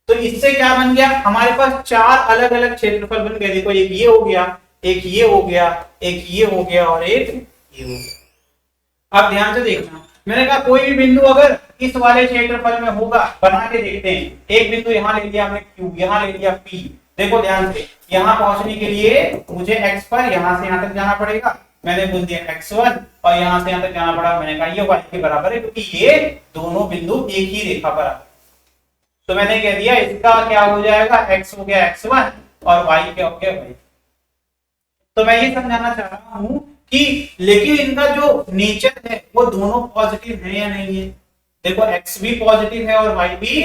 Speaker 1: तो इससे क्या बन गया, हमारे पास चार अलग अलग क्षेत्रफल बन गए, देखो एक ये हो गया, एक ये हो गया, एक ये हो गया और एक ये हो गया। अब ध्यान से देखना, मैंने कहा कोई भी बिंदु अगर इस वाले क्षेत्रफल में होगा, बना के देखते हैं, एक बिंदु यहाँ ले लिया हमने Q, यहाँ ले लिया P, देखो ध्यान से, यहाँ पहुंचने के लिए मुझे x पर यहाँ से यहाँ तक जाना पड़ेगा, मैंने बोल दिया x1, और यहाँ से यहाँ तक जाना पड़ा, मैंने कहा ये y के बराबर है, क्योंकि ये दोनों बिंदु एक ही रेखा पर आते। तो मैंने कह दिया इसका क्या हो जाएगा, x हो गया x1 और y क्या हो गया y। तो मैं ये समझाना चाह रहा हूं कि लेकिन इनका जो नेचर है वो दोनों पॉजिटिव है या नहीं है, देखो x भी पॉजिटिव है और y भी,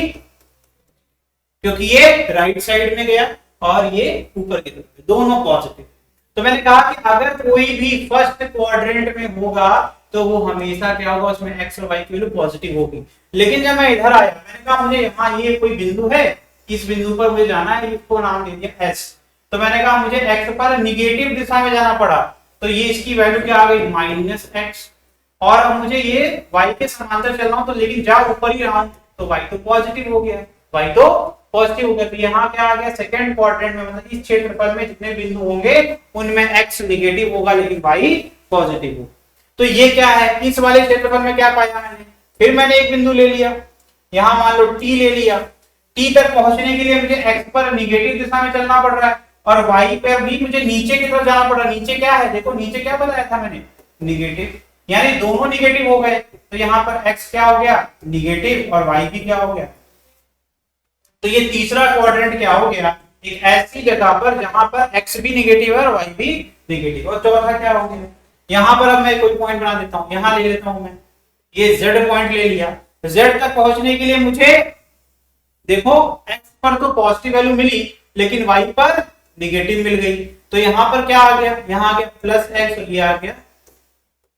Speaker 1: क्योंकि ये राइट साइड में गया और ये ऊपर की तरफ, दोनों पॉजिटिव। तो मैंने कहा कि अगर कोई भी फर्स्ट क्वाड्रेंट में होगा तो वो हमेशा क्या होगा, उसमें x और y की वैल्यू पॉजिटिव होगी। लेकिन जब मैं इधर आया, मैंने कहा मुझे यहाँ ये कोई बिंदु है, इस बिंदु पर मुझे जाना है, इसको नाम दे दिया s, तो मैंने कहा मुझे x पर निगेटिव दिशा में जाना पड़ा, तो ये इसकी वैल्यू क्या आ गई, -x, और अब मुझे ये y के समांतर चल रहा हूं, तो लेकिन जब ऊपर ही रहा हूं तो y तो पॉजिटिव हो गया, y तो पॉजिटिव हो गया, तो यहाँ क्या आ गया, सेकंड क्वाड्रेंट में, मतलब इस क्षेत्रफल में जितने बिंदु होंगे उनमें x निगेटिव होगा लेकिन y पॉजिटिव होगा। तो ये क्या है, इस वाले क्षेत्रफल में क्या पाया मैंने, फिर मैंने एक बिंदु ले लिया, यहाँ मान लो t ले लिया, t तक पहुंचने के लिए मुझे x पर निगेटिव दिशा में चलना पड़ रहा है, और y पर भी मुझे नीचे की तरफ जाना पड़ रहा है। नीचे क्या है, देखो नीचे क्या बताया था मैंने, निगेटिव, यानी दोनों निगेटिव हो गए, तो यहाँ पर x क्या हो गया, निगेटिव, और y भी क्या हो गया। तो ये तीसरा क्वाड्रेंट क्या हो गया, एक ऐसी जगह पर जहां पर x भी निगेटिव है और y भी निगेटिव। और चौथा क्या हो गया, यहां पर अब मैं कोई पॉइंट बना देता हूं, यहां ले लेता हूं मैं, ये z पॉइंट ले लिया, z तक पहुंचने के लिए मुझे देखो x पर तो पॉजिटिव वैल्यू मिली लेकिन y पर निगेटिव मिल गई, तो यहां पर क्या आ गया, यहां आ गया +x और ये आ गया।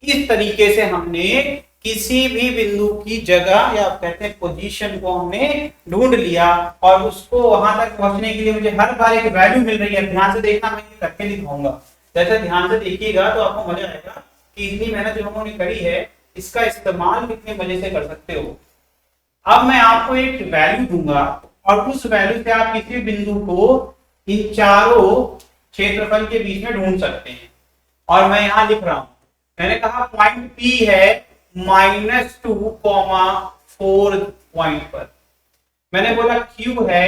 Speaker 1: इस तरीके से हमने किसी भी बिंदु की जगह या कहते हैं पोजीशन को हमने ढूंढ लिया, और उसको वहां तक पहुंचने के लिए मुझे हर बार एक वैल्यू मिल रही है। ध्यान से देखना, मैं ये करके दिखाऊंगा, जैसे ध्यान से देखिएगा तो आपको मजा आएगा कि इतनी मेहनत जो हमने करी है इसका इस्तेमाल कितने मजे से कर सकते हो। अब मैं आपको एक वैल्यू दूंगा और उस वैल्यू से आप किसी बिंदु को इन चारों क्षेत्रफल के बीच में ढूंढ सकते हैं, और मैं यहां लिख रहा हूं, मैंने कहा पॉइंट P है -2,4 पॉइंट पर, मैंने बोला Q है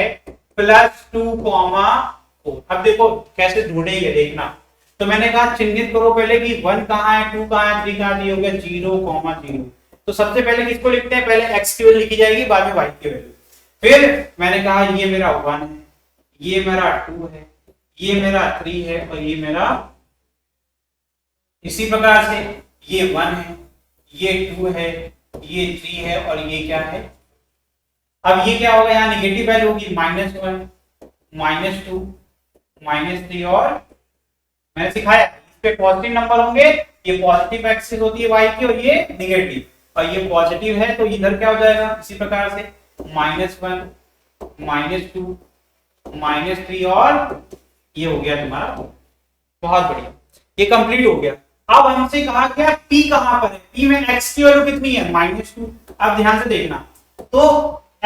Speaker 1: +2,4। अब देखो कैसे ढूंढेंगे, देखना, तो मैंने कहा चिन्हित करो पहले कि 1 कहां है, 2 कहां है, 3 कहां है, हो गया 0,0। तो सबसे पहले किसको लिखते हैं, पहले x की वैल्यू लिखी जाएगी, बाद में y की वैल्यू। फिर मैंने कहा ये मेरा 1 है, ये मेरा 2 है, ये मेरा 3 है, और ये मेरा, इसी प्रकार से ये 1 है, ये 2 है, ये 3 है, और ये क्या है। अब ये क्या होगा, यहाँ निगेटिव वैल्यू होगी, -1, -2, -3, और मैंने सिखाया इस पे पॉजिटिव नंबर होंगे, ये पॉजिटिव एक्सिस होती है y की, और ये निगेटिव, और ये पॉजिटिव है तो इधर क्या हो जाएगा, इसी प्रकार से -1, -2, -3, और ये हो गया तुम्हारा। बहुत बढ़िया, ये कंप्लीट हो गया। अब हमसे कहा गया P कहां पर है, P में x की वैल्यू कितनी है, -2। अब ध्यान से देखना, तो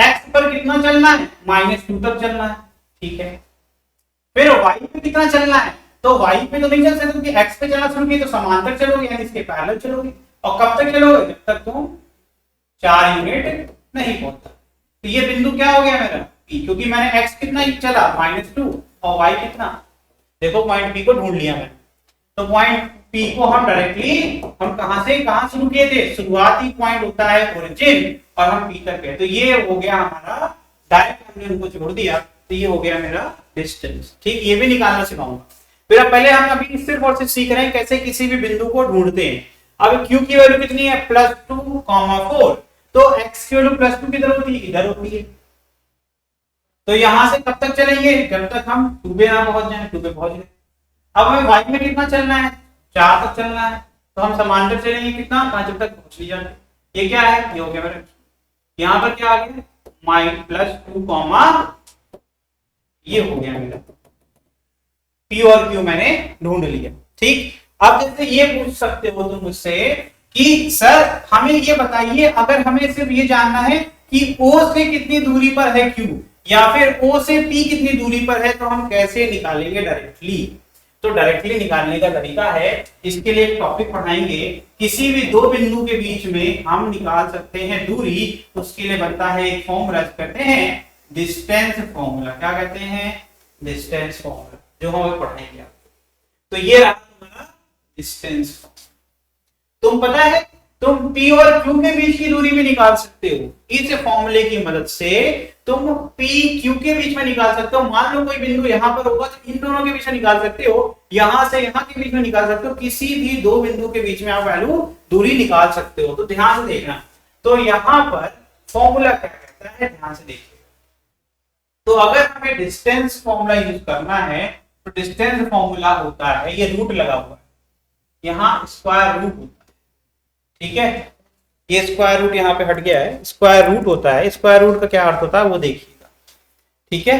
Speaker 1: x पर कितना चलना है, -2 तक चलना है, ठीक है। फिर y पे कितना चलना है, तो y पे तो नहीं चल सकते क्योंकि x पे चलना शुरू किया तो समांतर चलोगे, यानी इसके पैरेलल चलोगे, और कब तक चलोगे, जब तक तुम 4 यूनिट नहीं पहुंचता। तो ये बिंदु क्या हो गया मेरा P, क्योंकि मैंने x कितना ही चला, -2, और y कितना, देखो पॉइंट P को ढूंढ लिया मैंने। तो पॉइंट P को हम डायरेक्टली हम कहां शुरू किए थे, शुरुआती पॉइंट होता है ओरिजिन और हम P तक गए, तो ये हो गया हमारा, डायरेक्ट हमने उनको जोड़ दिया तो ये हो गया मेरा डिस्टेंस। ठीक, ये भी निकालना सिखाऊंगा। फिर अब पहले हम अभी सिर्फ और सिर्फ सीख रहे हैं कैसे किसी भी बिंदु को ढूंढते हैं। अब Q की वैल्यू कितनी है, +2, 4, तो x की वैल्यू +2 किधर होती है, इधर होती है। तो यहां से कब तक चलेंगे, जब तक हम 2 पे ना पहुंच जाए, 2 पे पहुंच गए। अब हमें y में कितना चलना है, 4 तक चलना है, तो हम समांतर चलेंगे कितना, 5 तक पहुंच लिया। ये क्या है, ये हो गया मेरा, यहाँ पर क्या आ गया, -2, ये हो गया मेरा P और Q मैंने ढूंढ लिया। ठीक, अब जैसे ये पूछ सकते हो तुम मुझसे कि सर हमें ये बताइए, अगर हमें सिर्फ ये जानना है कि O से कितनी दूरी पर है Q या फिर O से P कितनी दूरी पर है, तो हम कैसे निकालेंगे डायरेक्टली। तो डायरेक्टली निकालने का तरीका है, इसके लिए एक टॉपिक पढ़ाएंगे, किसी भी दो बिंदु के बीच में हम निकाल सकते हैं दूरी, उसके लिए बनता है एक फॉर्मूला, कहते हैं डिस्टेंस फॉर्मूला। क्या कहते हैं, डिस्टेंस फॉर्मूला, जो हम पढ़ेंगे। तो ये रहा तुम्हारा डिस्टेंस। तुम पता है तुम P और Q के बीच की दूरी भी निकाल सकते हो, इस फॉर्मूले की मदद से तुम P Q के बीच में निकाल सकते हो। मान लो कोई बिंदु यहां पर होगा तो इन दोनों के बीच में निकाल सकते हो, यहां से यहां के बीच में निकाल सकते हो, किसी भी दो बिंदु के बीच में आप वैल्यू दूरी निकाल सकते हो। तो ध्यान से देखना, तो यहां पर फॉर्मूला क्या कहता है, ध्यान से देखिए। तो अगर हमें डिस्टेंस फॉर्मूला यूज करना है तो डिस्टेंस फॉर्मूला होता है, ये रूट लगा हुआ है, यहाँ स्क्वायर रूट होता है। ठीक है, ये स्क्वायर रूट यहाँ पे हट गया है, स्क्वायर रूट होता है। स्क्वायर रूट का क्या अर्थ होता है वो देखिएगा। ठीक है,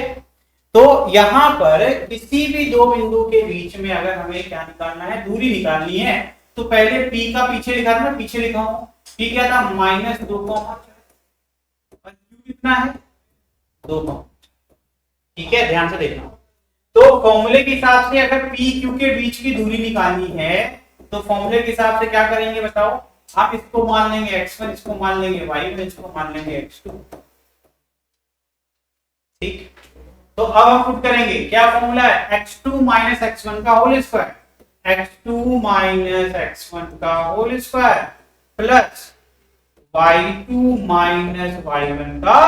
Speaker 1: तो यहाँ पर किसी भी दो बिंदु के बीच में अगर हमें क्या निकालना है, दूरी निकालनी है, तो पहले P का पीछे लिखा था, मैं पीछे लिखा हूं, P क्या था, -2, और Q कितना है, 2। ठीक है, ध्यान से देखना। तो फॉर्मूले के हिसाब से अगर P Q के बीच की दूरी निकालनी है, तो फॉर्मूले के हिसाब से क्या करेंगे बताओ, आप इसको मान लेंगे x1, इसको मान लेंगे y1, इसको मान लेंगे x2। ठीक, तो अब हम पुट करेंगे, क्या फॉर्मूला है, x2 - x1 का होल स्क्वायर, x2 - x1 का whole square plus y2 - y1 का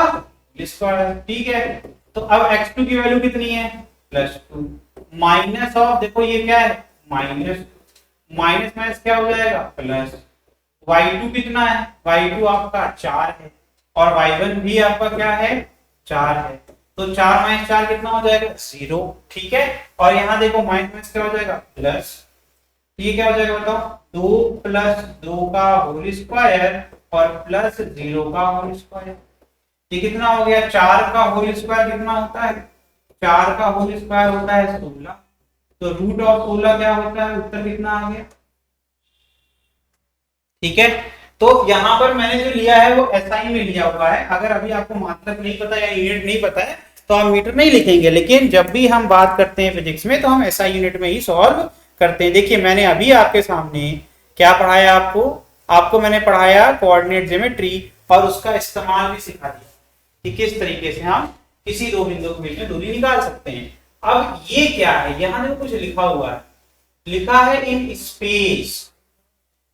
Speaker 1: स्क्वायर। ठीक है, तो अब x2 की वैल्यू कितनी है, +2 माइनस ऑफ, देखो ये क्या है, माइनस माइनस क्या हो जाएगा, प्लस y2 कितना है, y2 आपका 4 है और y1 भी आपका क्या है, 4 है। तो 4 - 4 कितना हो जाएगा, 0। ठीक है, और यहाँ देखो माइनस क्या हो जाएगा, प्लस, ये क्या हो जाएगा बताओ, 2 + 2 का होल स्क्वायर और +0 का होल स्क्वायर। ये कितना हो गया, 4 का होल स्क्वायर कितना होता है, 4 का होल स्क्वायर होता है 16। तो √16 क्या होता है, उत्तर कितना आ गया। ठीक है, तो यहां पर मैंने जो लिया है वो SI में लिया हुआ है। अगर अभी आपको मात्रक नहीं पता या यूनिट नहीं पता है तो आप मीटर नहीं लिखेंगे, लेकिन जब भी हम बात करते हैं फिजिक्स में तो हम SI यूनिट में ही सॉल्व करते हैं। देखिए मैंने अभी आपके सामने क्या पढ़ाया, आपको मैंने पढ़ाया कोऑर्डिनेट ज्योमेट्री और उसका इस्तेमाल भी सिखा दिया कि किस तरीके से हम किसी दो बिंदुओं के बीच में दूरी निकाल सकते हैं। अब ये क्या है, यहां देखो कुछ लिखा हुआ है, लिखा है इन स्पेस।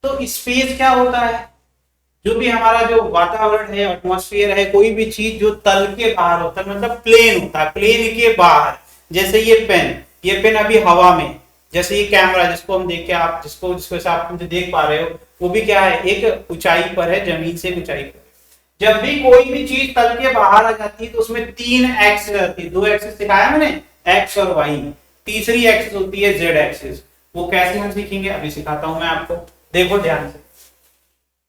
Speaker 1: तो स्पेस क्या होता है, जो भी हमारा जो वातावरण है, एटमॉस्फेयर है, कोई भी चीज जो तल के बाहर होता है, मतलब प्लेन होता है, प्लेन के बाहर। जैसे ये पेन अभी हवा में, जैसे ये कैमरा जिसको हम देख के आप जिसको से आप मुझे देख पा रहे हो, वो भी क्या है, एक ऊंचाई पर है, जमीन से ऊंचाई पर। जब भी कोई भी चीज तल के बाहर आ जाती है तो उसमें 3 एक्सिस रहती है, 2 एक्सिस सिखाया मैंने, एक्स और वाई। तीसरी एक्सिस होती है जेड एक्सिस। वो कैसे हम सीखेंगे अभी सिखाता हूं मैं आपको, देखो ध्यान से,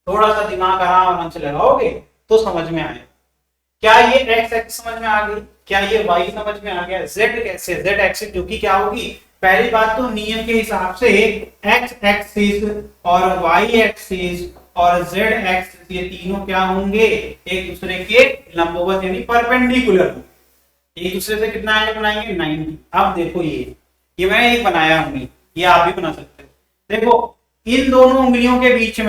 Speaker 1: थोड़ा सा दिमाग आराम से लगाओगे तो समझ में आएगा। क्या ये एक्स एक्सिस समझ में आ गई, क्या ये वाई समझ में आ गया, जेड कैसे, जेड एक्सिस जो कि क्या होगी, पहली बात तो नियम के हिसाब से एक्स एक्सिस और वाई एक्सिस और जेड एक्सिस ये तीनों क्या होंगे, एक दूसरे के लंबवत यानी परपेंडिकुलर, एक दूसरे से कितना एंगल बनाएंगे, 90। अब देखो ये मैंने एक बनाया हूं, ये आप भी बना सकते हो। देखो इन दोनों उंगलियों के बीच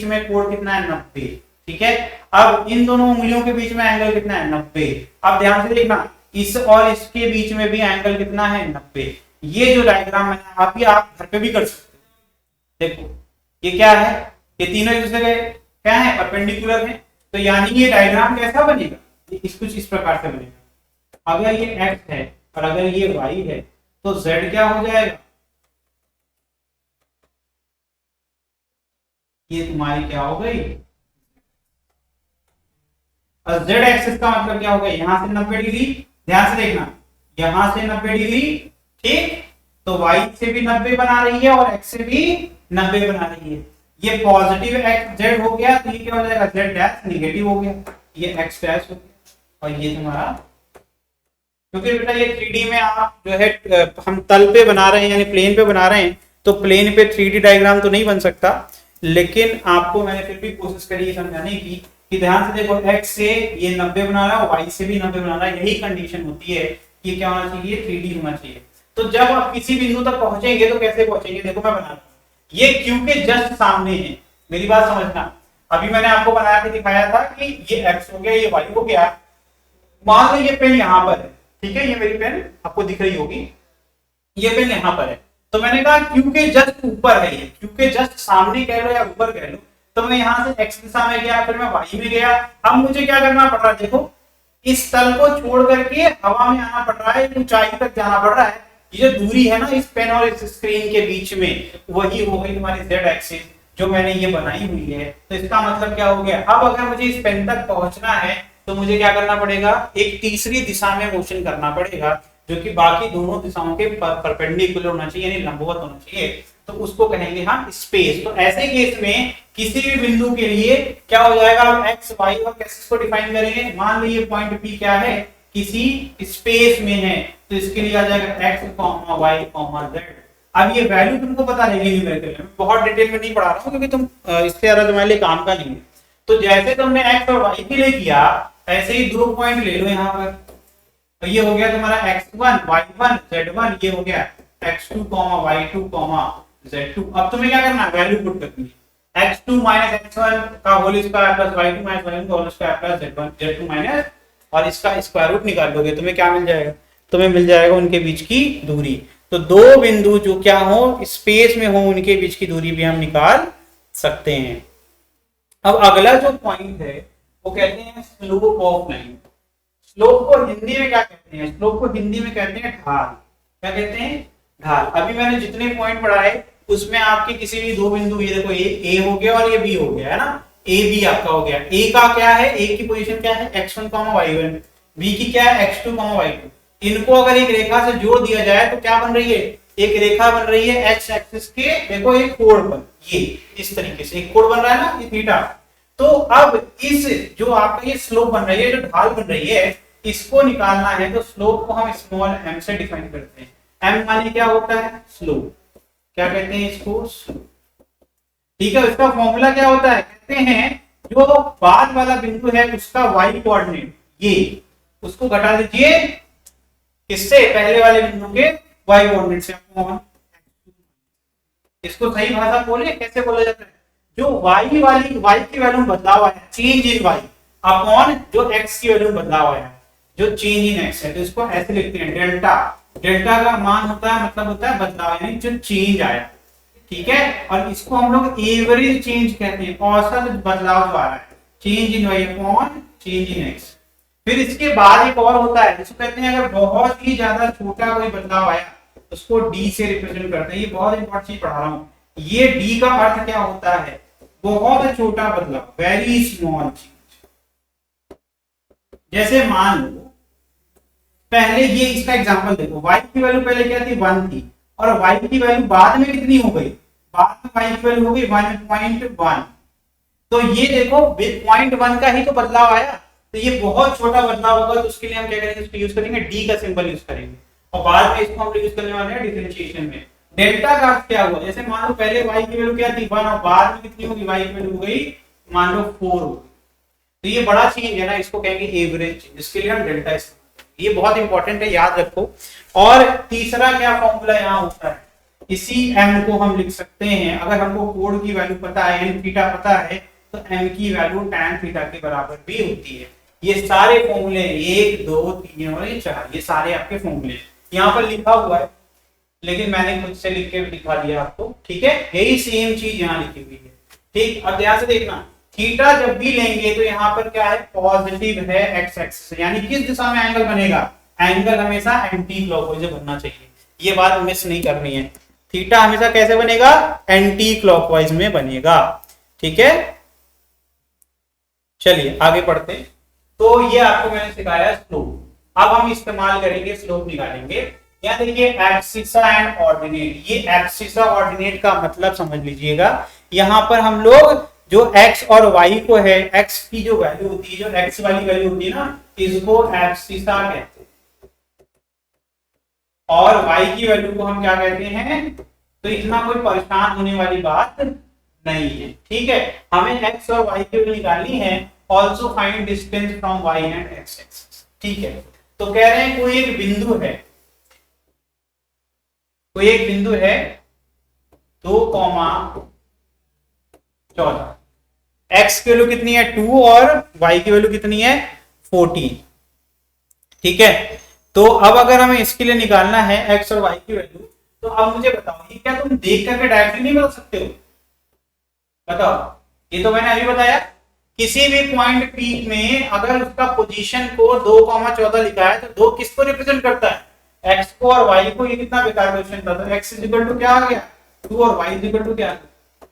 Speaker 1: में कोण कितना है, 90। ठीक है, अब इन दोनों उंगलियों के बीच में एंगल कितना है, 90। अब ध्यान से देखना, इस और इसके बीच में भी एंगल कितना है, 90। ये जो डायग्राम है आप घर पे भी कर सकते हो। देखो ये क्या है, ये तीनों एक दूसरे के क्या है, परपेंडिकुलर है। तो यानी ये डायग्राम कैसा बनेगा, ये कुछ इस प्रकार से बनेगा। अगर ये x है और अगर ये y है तो z क्या हो जाएगा, ये तुम्हारी क्या हो गई, और z एक्सिस का मतलब क्या होगा, यहां से 90 डिग्री, ध्यान से देखना, यहां से 90 डिग्री, ठीक। तो y से भी 90 बना रही है और x से भी 90 बना रही है। ये पॉजिटिव एक्स जेड हो गया तो ये क्या हो जाएगा, जेड डैश नेगेटिव हो गया, ये एक्स डैश हो गया। और ये तुम्हारा, क्योंकि बेटा ये 3D में आप जो है हम तल पे बना रहे हैं यानी प्लेन पे बना रहे हैं, तो प्लेन पे 3D डायग्राम तो नहीं बन सकता, लेकिन आपको मैंने फिर भी कोशिश करी समझाने की कि ध्यान से देखो, x से ये 90 बना रहा है और y से भी 90 बना रहा है, यही कंडीशन होती है कि क्या होना चाहिए, 3D होना चाहिए। तो जब आप किसी बिंदु तक पहुंचेंगे तो कैसे पहुंचेंगे, देखो मैं बना रहा हूं, ये Q के जस्ट सामने है, मेरी बात समझना। अभी मैंने आपको बना के दिखाया था कि ये x हो गया, ये y हो गया, मान लो ये पेन यहाँ पर है, ठीक है, ये मेरी पेन आपको दिख रही होगी, ये पेन यहाँ पर है, तो मैंने कहा Q के जस्ट ऊपर है, ये Q के जस्ट सामने कह लो या ऊपर कह लो। तो मैं यहाँ से x दिशा में गया, फिर मैं y में गया, अब मुझे क्या करना पड़ रहा है, देखो इस तल को छोड़ करके हवा में आना पड़ रहा है, ऊंचाई तक जाना पड़ रहा है। ये जो दूरी है ना इस पेन और इस स्क्रीन के बीच में, वही हो गई तुम्हारी z एक्सिस जो मैंने ये बनाई हुई है। तो इसका मतलब क्या हो गया, अब अगर मुझे इस पेन तक पहुंचना है तो मुझे क्या करना पड़ेगा, एक तीसरी दिशा में मोशन करना पड़ेगा जो कि बाकी दोनों दिशाओं के परपेंडिकुलर होना चाहिए, यानी लंबवत होना चाहिए, तो उसको कहेंगे हम स्पेस। तो ऐसे केस में किसी भी बिंदु के लिए क्या हो जाएगा, एक्स वाई और एक्सिस को डिफाइन करेंगे। मान लीजिए पॉइंट पी क्या है, किसी स्पेस में है, तो इसके लिए आ जाएगा X comma Y comma Z. अब ये वैल्यू तुमको पता रहेगी न्यूमेरिकल में, बहुत डिटेल में नहीं पढ़ा रहा हूँ क्योंकि तुम इससे ज्यादा तुम्हारे लिए काम का नहीं है। तो जैसे तुमने एक्स और वाई के लिए किया, ऐसे ही दो पॉइंट ले लो यहाँ पर, तो ये हो गया तुम्हारा x1 y1 z1, ये हो गया x2 y2 z2। अब तुम्हें क्या करना है, वैल्यू पुट करनी है, x2 x1 का whole square plus y2 y1 का whole square plus z2 minus, और इसका स्क्वायर रूट निकाल लोगे, तुम्हें क्या मिल जाएगा, तुम्हें मिल जाएगा उनके बीच की दूरी। तो दो बिंदु जो क्या हो, स्पेस में हो, उनके बीच की दूरी भी हम निकाल सकते हैं। अब अगला जो पॉइंट है वो कहते हैं स्लोप ऑफ लाइन। स्लोप को हिंदी में क्या कहते हैं, स्लोप को हिंदी में कहते हैं ढाल। क्या कहते हैं, ढाल। अभी मैंने जितने पॉइंट पढ़ाए उसमें आपके किसी भी दो बिंदु, ये देखो ए हो गया और ये बी हो गया है ना, ए बी आपका हो गया। ए का क्या है, ए की पोजीशन क्या है, x1 y1, बी की क्या है, x2 y2। इनको अगर एक रेखा से जोड़ दिया जाए तो क्या बन रही है, एक रेखा बन रही है x एक्सिस के, देखो एक कोण पर, ये इस तरीके से एक कोण बन रहा है ना, ये थीटा। तो अब इस जो आपका ये स्लोप बन रही है, जो ढाल बन रही है, इसको निकालना है तो स्लोप को हम स्मॉल m से डिफाइन करते हैं। m माने क्या होता है, स्लोप। क्या कहते हैं इसको, स्लोप। ठीक है, इसका फॉर्मूला क्या होता है, कहते हैं जो बाद वाला बिंदु है उसका y कोऑर्डिनेट, ये उसको घटा दीजिए किससे, पहले वाले बिंदु के y कोऑर्डिनेट से। इसको सही भाषा बोले, कैसे बोला जाता है, जो y की वैल्यू में बदलाव आया, चेंज इन y अपॉन जो x की वैल्यू में बदलाव आया, जो चेंज इन x है, तो इसको ऐसे लिखते हैं डेल्टा। डेल्टा का मान होता है, मतलब होता है बदलाव, यानी जो चेंज आया, ठीक है। और इसको हम लोग एवरेज चेंज कहते हैं, औसत बदलाव जो आ रहा है, change in y upon change in x। फिर इसके बाद एक और होता है जिसको कहते हैं, अगर बहुत ही ज्यादा छोटा कोई बदलाव आया उसको d से रिप्रेजेंट करते हैं। ये बहुत इंपॉर्टेंट चीज पढ़ा रहा हूँ। ये d का अर्थ क्या होता है, बहुत छोटा बदलाव, वेरी स्मॉल चेंज। जैसे मान लो पहले ये इसका एग्जांपल देखो, y की वैल्यू पहले क्या थी, 1 थी, और y की वैल्यू बाद में कितनी हो गई, बाद में y की वैल्यू हो गई 1.1। तो ये देखो 0.1 का ही तो बदलाव आया, तो ये बहुत छोटा बदलाव होगा, तो उसके लिए हम क्या करेंगे, इसको यूज करेंगे, d का सिंबल यूज करेंगे, और बाद में इसको हम यूज करने वाले हैं डिफरेंशिएशन में। डेल्टा का अर्थ क्या हुआ, जैसे मान लो पहले y की वैल्यू क्या थी 1, और बाद में कितनी होगी, y की वैल्यू हो गई मान लो 4 होगी, तो ये बड़ा चेंज है ना, इसको कहेंगे एवरेज चेंज, इसके लिए हम डेल्टा इस्तेमाल, ये बहुत इंपॉर्टेंट है, याद रखो। और तीसरा क्या फॉर्मूला यहाँ होता है, इसी m को हम लिख सकते हैं, अगर हमको कोण की वैल्यू पता है, n थीटा पता है, तो m की वैल्यू tan थीटा के बराबर भी होती है। ये सारे फॉर्मूले 1 2 3 और 4, ये सारे आपके फॉर्मूले यहाँ पर लिखा हुआ है। लेकिन मैंने खुद से लिख के दिखा दिया आपको, ठीक है। यही सेम चीज यहाँ लिखी हुई है, ठीक। अब ध्यान से देखना, थीटा जब भी लेंगे तो यहाँ पर क्या है, पॉजिटिव है एक्स एक्सिस, यानी किस दिशा में एंगल बनेगा, एंगल हमेशा एंटी क्लॉकवाइज बनना चाहिए, ये बात मिस नहीं करनी है। थीटा हमेशा कैसे बनेगा, एंटी क्लॉकवाइज में बनेगा, ठीक है। चलिए आगे पढ़ते हैं। तो ये आपको मैंने सिखाया स्लोप। अब हम इस्तेमाल करेंगे, स्लोप निकालेंगे। यहाँ देखिए एब्सिसा एंड ऑर्डिनेट, ये एब्सिसा ऑर्डिनेट का मतलब समझ लीजिएगा। यहाँ पर हम लोग जो x और y को है, x की जो वैल्यू होती है, जो x वाली वैल्यू होती है ना, इसको एब्सिसा कहते हैं, और y की वैल्यू को हम क्या कहते हैं। तो इतना कोई परेशान होने वाली बात नहीं है, ठीक है। हमें x और y की वैल्यू निकालनी है। Also find distance from y and x axis, ठीक है। तो कह रहे हैं कोई एक बिंदु है, कोई एक बिंदु है 2,14, x की वैल्यू कितनी है 2 और y की वैल्यू कितनी है 14, ठीक है। तो अब अगर हमें इसके लिए निकालना है x और y की वैल्यू, तो अब मुझे बताओ, ये क्या तुम देख करके डायरेक्टली नहीं बता सकते हो, बताओ। ये तो मैंने अभी बताया, किसी भी पॉइंट P में अगर उसका पोजीशन को 2,14 लिखा है तो 2 किसको रिप्रेजेंट करता है, x को और y को। ये कितना बेकार क्वेश्चन था, तो x इक्वल टू क्या आ गया 2 और y इक्वल टू क्या,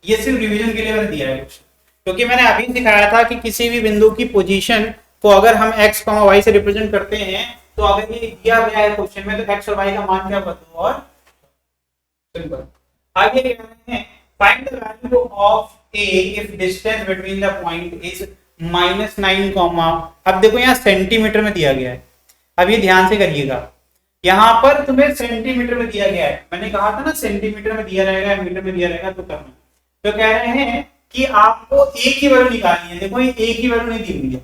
Speaker 1: ये सिर्फ रिवीजन के लिए मैंने दिया है क्वेश्चन, क्योंकि मैंने अभी सिखाया था कि किसी भी बिंदु की पोजीशन को अगर हम x, y से रिप्रेजेंट करते हैं, तो अगर ये दिया गया है क्वेश्चन में, तो x और y का मान क्या बताओ, और सिंपल। आगे कह रहे हैं find the value of a if distance between the point is -9, अब देखो यहाँ सेंटीमीटर में दिया गया है। अब ये ध्यान से करिएगा, यहाँ पर तुम्हें सेंटीमीटर में दिया गया है, मैंने कहा था ना सेंटीमीटर में दिया रहेगा, मीटर में दिया रहेगा, तो करना। तो कह रहे हैं कि आपको a की वैल्यू निकालनी है। देखो ये a की वैल्यू नहीं दी हुई है,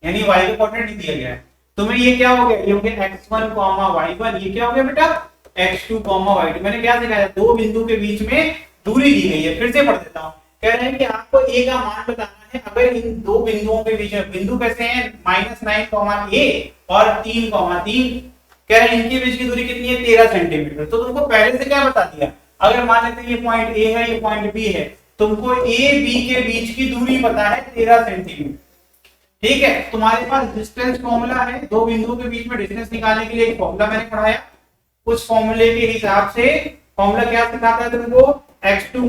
Speaker 1: यानी y का कोऑर्डिनेट नहीं दिया गया है। तुम्हें ये क्या हो गया, ये हो गया x1, y1, ये क्या हो गया बेटा x2, y2। मैंने क्या सिखाया, दो बिंदु के बीच में दूरी दी गई है। फिर से पढ़ देता हूं, कह रहे हैं कि आपको a का मान बताना है। अगर इन दो बिंदुओं के बीच में, बिंदु कैसे हैं -9, a और 3,3, कह रहे हैं इनके बीच की दूरी कितनी है 13 सेंटीमीटर। तो तुमको पहले से क्या बता दिया, अगर मान लेते हैं ये पॉइंट ए है, ये पॉइंट बी है, तुमको ए बी के बीच की दूरी पता है 13 सेंटीमीटर, ठीक है। तुम्हारे पास डिस्टेंस फॉर्मूला है, दो बिंदुओं के बीच में डिस्टेंस निकालने के लिए एक फॉर्मूला मैंने पढ़ाया। उस फॉर्मूले के हिसाब से, फॉर्मूला क्या सिखाता है तुमको, x2 -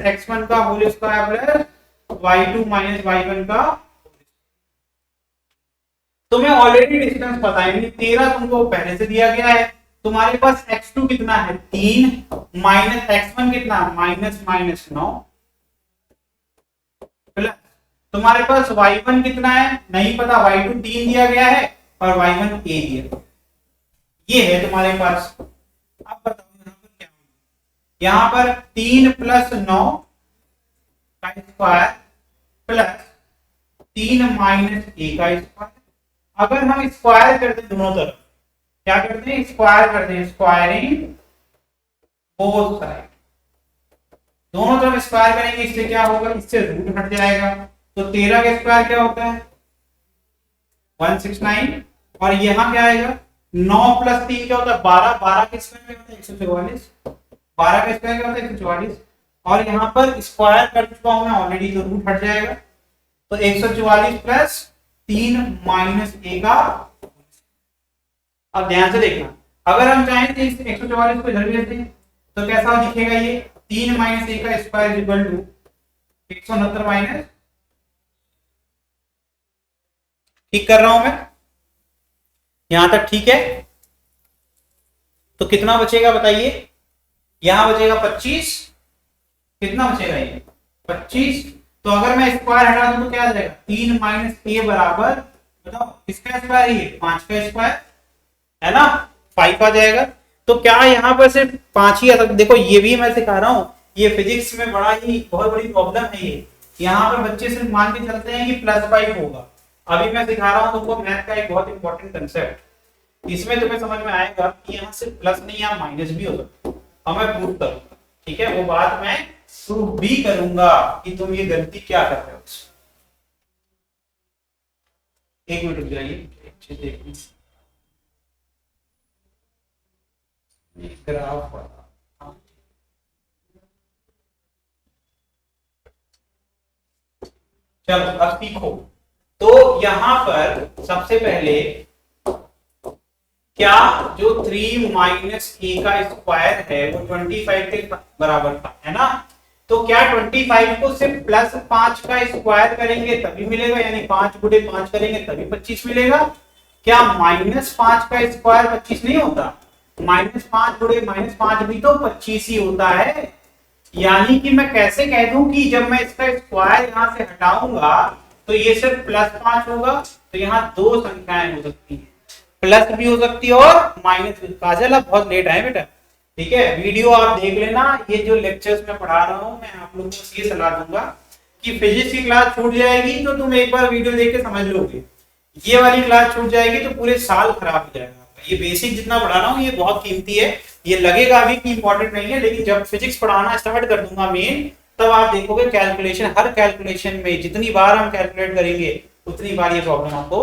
Speaker 1: x1 का whole square plus y2 - y1 का। तुम्हें ऑलरेडी डिस्टेंस पता है, 13 तुमको पहले से दिया गया है। तुम्हारे पास x2 कितना है 3, माइनस x1 कितना -9, प्लस तुम्हारे पास y1 कितना है नहीं पता, y2 3 दिया गया है और y1 a दिया, ये है तुम्हारे पास। अब बताओ यहाँ पर क्या होगा, यहाँ पर 3 + 9 का स्क्वायर प्लस 3 - a का स्क्वायर। अगर हम स्क्वायर करते हैं दोनों तरफ, क्या करते हैं स्क्वायर करते हैं, स्क्वायरिंग बोथ साइड, दोनों तरफ स्क्वायर करेंगे, इससे क्या होगा, इससे रूट हट जाएगा। तो 13 का स्क्वायर क्या होता है 169, और यहाँ क्या आएगा 9 + 3 क्या होता है 12, 12 का स्क्वायर क्या होता है 144, 12 का स्क्वायर क्या होता है 144, और यहाँ पर स्क्वायर कर चुका हूं मैं ऑलरेडी, तो रूट हट जाएगा। तो 144 + 3 - a का। अब ध्यान से देखना, अगर हम चाहें तो इस 144 को इधर भेज दें तो कैसा दिखेगा, ये 3 - a का स्क्वायर इक्वल टू 169 माइनस, ठीक कर रहा हूं मैं यहां तक, ठीक है। तो कितना बचेगा बताइए, यहां बचेगा 25, कितना बचेगा ये 25। तो अगर मैं स्क्वायर हटा दूं तो क्या आ जाएगा 3 - a बराबर, बताओ किसका स्क्वायर, ये 5 का स्क्वायर है ना, 5 आ जाएगा। तो क्या यहाँ पर सिर्फ 5 ही आ सकता, देखो ये भी मैं सिखा रहा हूँ, ये फिजिक्स में बड़ा ही बहुत बड़ी प्रॉब्लम है ये। यहाँ पर बच्चे सिर्फ मान के चलते हैं कि +5 होगा। अभी मैं सिखा रहा हूँ तुमको मैथ का एक बहुत इंपॉर्टेंट कंसेप्ट, इसमें तुम्हें समझ में आएगा कि यहाँ से प्लस नहीं यहाँ माइनस भी हो सकता है, और मैं प्रूव करूंगा, ठीक है। वो बात मैं प्रूव भी करूंगा कि तुम ये गलती क्या कर रहे हो। एक मिनट रुक जाइए, अच्छे देखिए ग्राफ वाला चलो अब सीखो। तो यहां पर सबसे पहले क्या जो 3 माइनस ए का स्क्वायर है वो 25 के बराबर था, है ना? तो क्या 25 को सिर्फ प्लस 5 का स्क्वायर करेंगे तभी मिलेगा, यानी 5 गुणे 5 करेंगे तभी 25 मिलेगा? क्या माइनस 5 का स्क्वायर 25 नहीं होता? माइनस 5 गुणे माइनस 5 भी तो 25 ही होता है। यानी कि मैं कैसे कह दूं कि जब मैं इसका स्क्वायर यहां से हटाऊंगा तो ये सिर्फ प्लस 5 होगा, तो यहाँ दो संख्याएं हो सकती हैं, प्लस भी हो सकती है और माइनस भी। काजल आप बहुत लेट आए बेटा, ठीक है? वीडियो आप देख लेना, ये जो लेक्चर्स मैं पढ़ा रहा हूँ मैं आप लोगों को ये सलाह दूंगा कि फिजिक्स की क्लास छूट जाएगी तो तुम एक बार वीडियो देख के समझ लोगे, ये वाली क्लास छूट जाएगी तो पूरे साल खराब हो जाएगा। ये बेसिक जितना पढ़ा रहा हूँ ये बहुत कीमती है, ये लगेगा अभी कि इंपॉर्टेंट नहीं है, लेकिन जब फिजिक्स पढ़ाना स्टार्ट कर दूंगा मेन, तब आप देखोगे कैलकुलेशन, हर कैलकुलेशन में जितनी बार हम कैलकुलेट करेंगे उतनी बार ये प्रॉब्लम आपको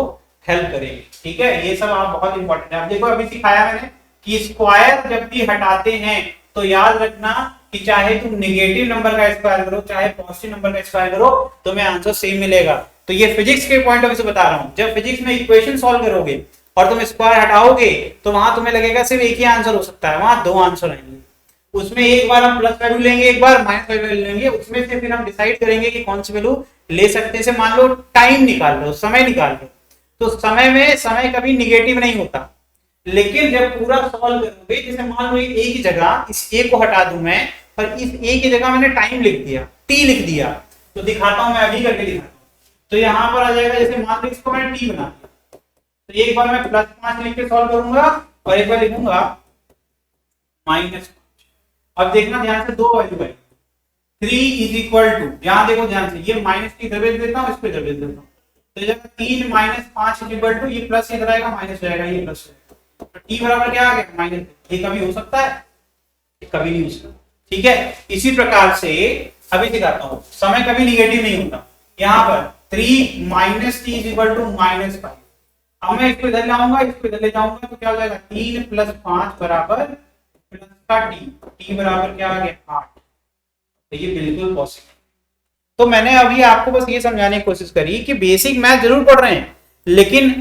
Speaker 1: हेल्प करेगी, ठीक है? ये सब आप बहुत इंपॉर्टेंट है। अब देखो अभी सिखाया मैंने कि स्क्वायर जब भी हटाते हैं तो याद रखना कि चाहे तुम नेगेटिव नंबर का स्क्वायर करो चाहे पॉजिटिव नंबर का स्क्वायर करो तुम्हें आंसर सेम मिलेगा। तो ये फिजिक्स के पॉइंट ऑफ व्यू से बता रहा हूं, जब फिजिक्स में इक्वेशन सॉल्व करोगे और तुम स्क्वायर हटाओगे तो वहां तुम्हें लगेगा सिर्फ एक ही आंसर हो सकता है, वहां दो आंसर आएंगे। उसमें एक बार हम प्लस वैल्यू लेंगे, एक बार माइनस वैल्यू लेंगे, उसमें से फिर हम डिसाइड करेंगे कि कौन सी वैल्यू ले सकते हैं। से मान लो टाइम निकाल लो, समय निकाल लो, तो समय में समय कभी निगेटिव नहीं होता, लेकिन जब पूरा सॉल्व करोगे, जैसे मान लो ए की जगह इस ए को हटा दूं मैं, पर इस ए की जगह मैंने टाइम लिख दिया, टी लिख दिया, तो दिखाता हूं मैं अभी करके दिखाता हूं। तो यहां पर आ जाएगा, जैसे मान लो इसको मैंने टी बना दिया, तो एक बार मैं प्लस 5 लिख के सॉल्व करूंगा और एक बार लिखूंगा माइनस 5। अब देखना ध्यान से, दो वैल्यू है 3 इज इक्वल टू, यहां देखो ध्यान से, ये माइनस की दबेज देता हूं, इस पे दबेज देता हूं, तो जब 3 माइनस 5 इज इक्वल टू, ये प्लस इधर आएगा माइनस जाएगा, ये प्लस है, तो टी बराबर क्या आ गया माइनस। ये कभी हो सकता है? ये कभी नहीं हो सकता, ठीक है? इसी प्रकार से अभी दिखाता हूं, समय कभी निगेटिव नहीं होता। यहां पर 3 minus T is equal to minus 5। अब मैं इसको इधर लाऊंगा, इसको इधर ले जाऊंगा, तो क्या हो जाएगा 3 प्लस 5 बराबर प्लस का टी, टी बराबर क्या आ गया 8। तो ये बिल्कुल पॉसिबल। तो मैंने अभी आपको बस ये समझाने की कोशिश करी कि बेसिक मैथ जरूर पढ़ रहे हैं लेकिन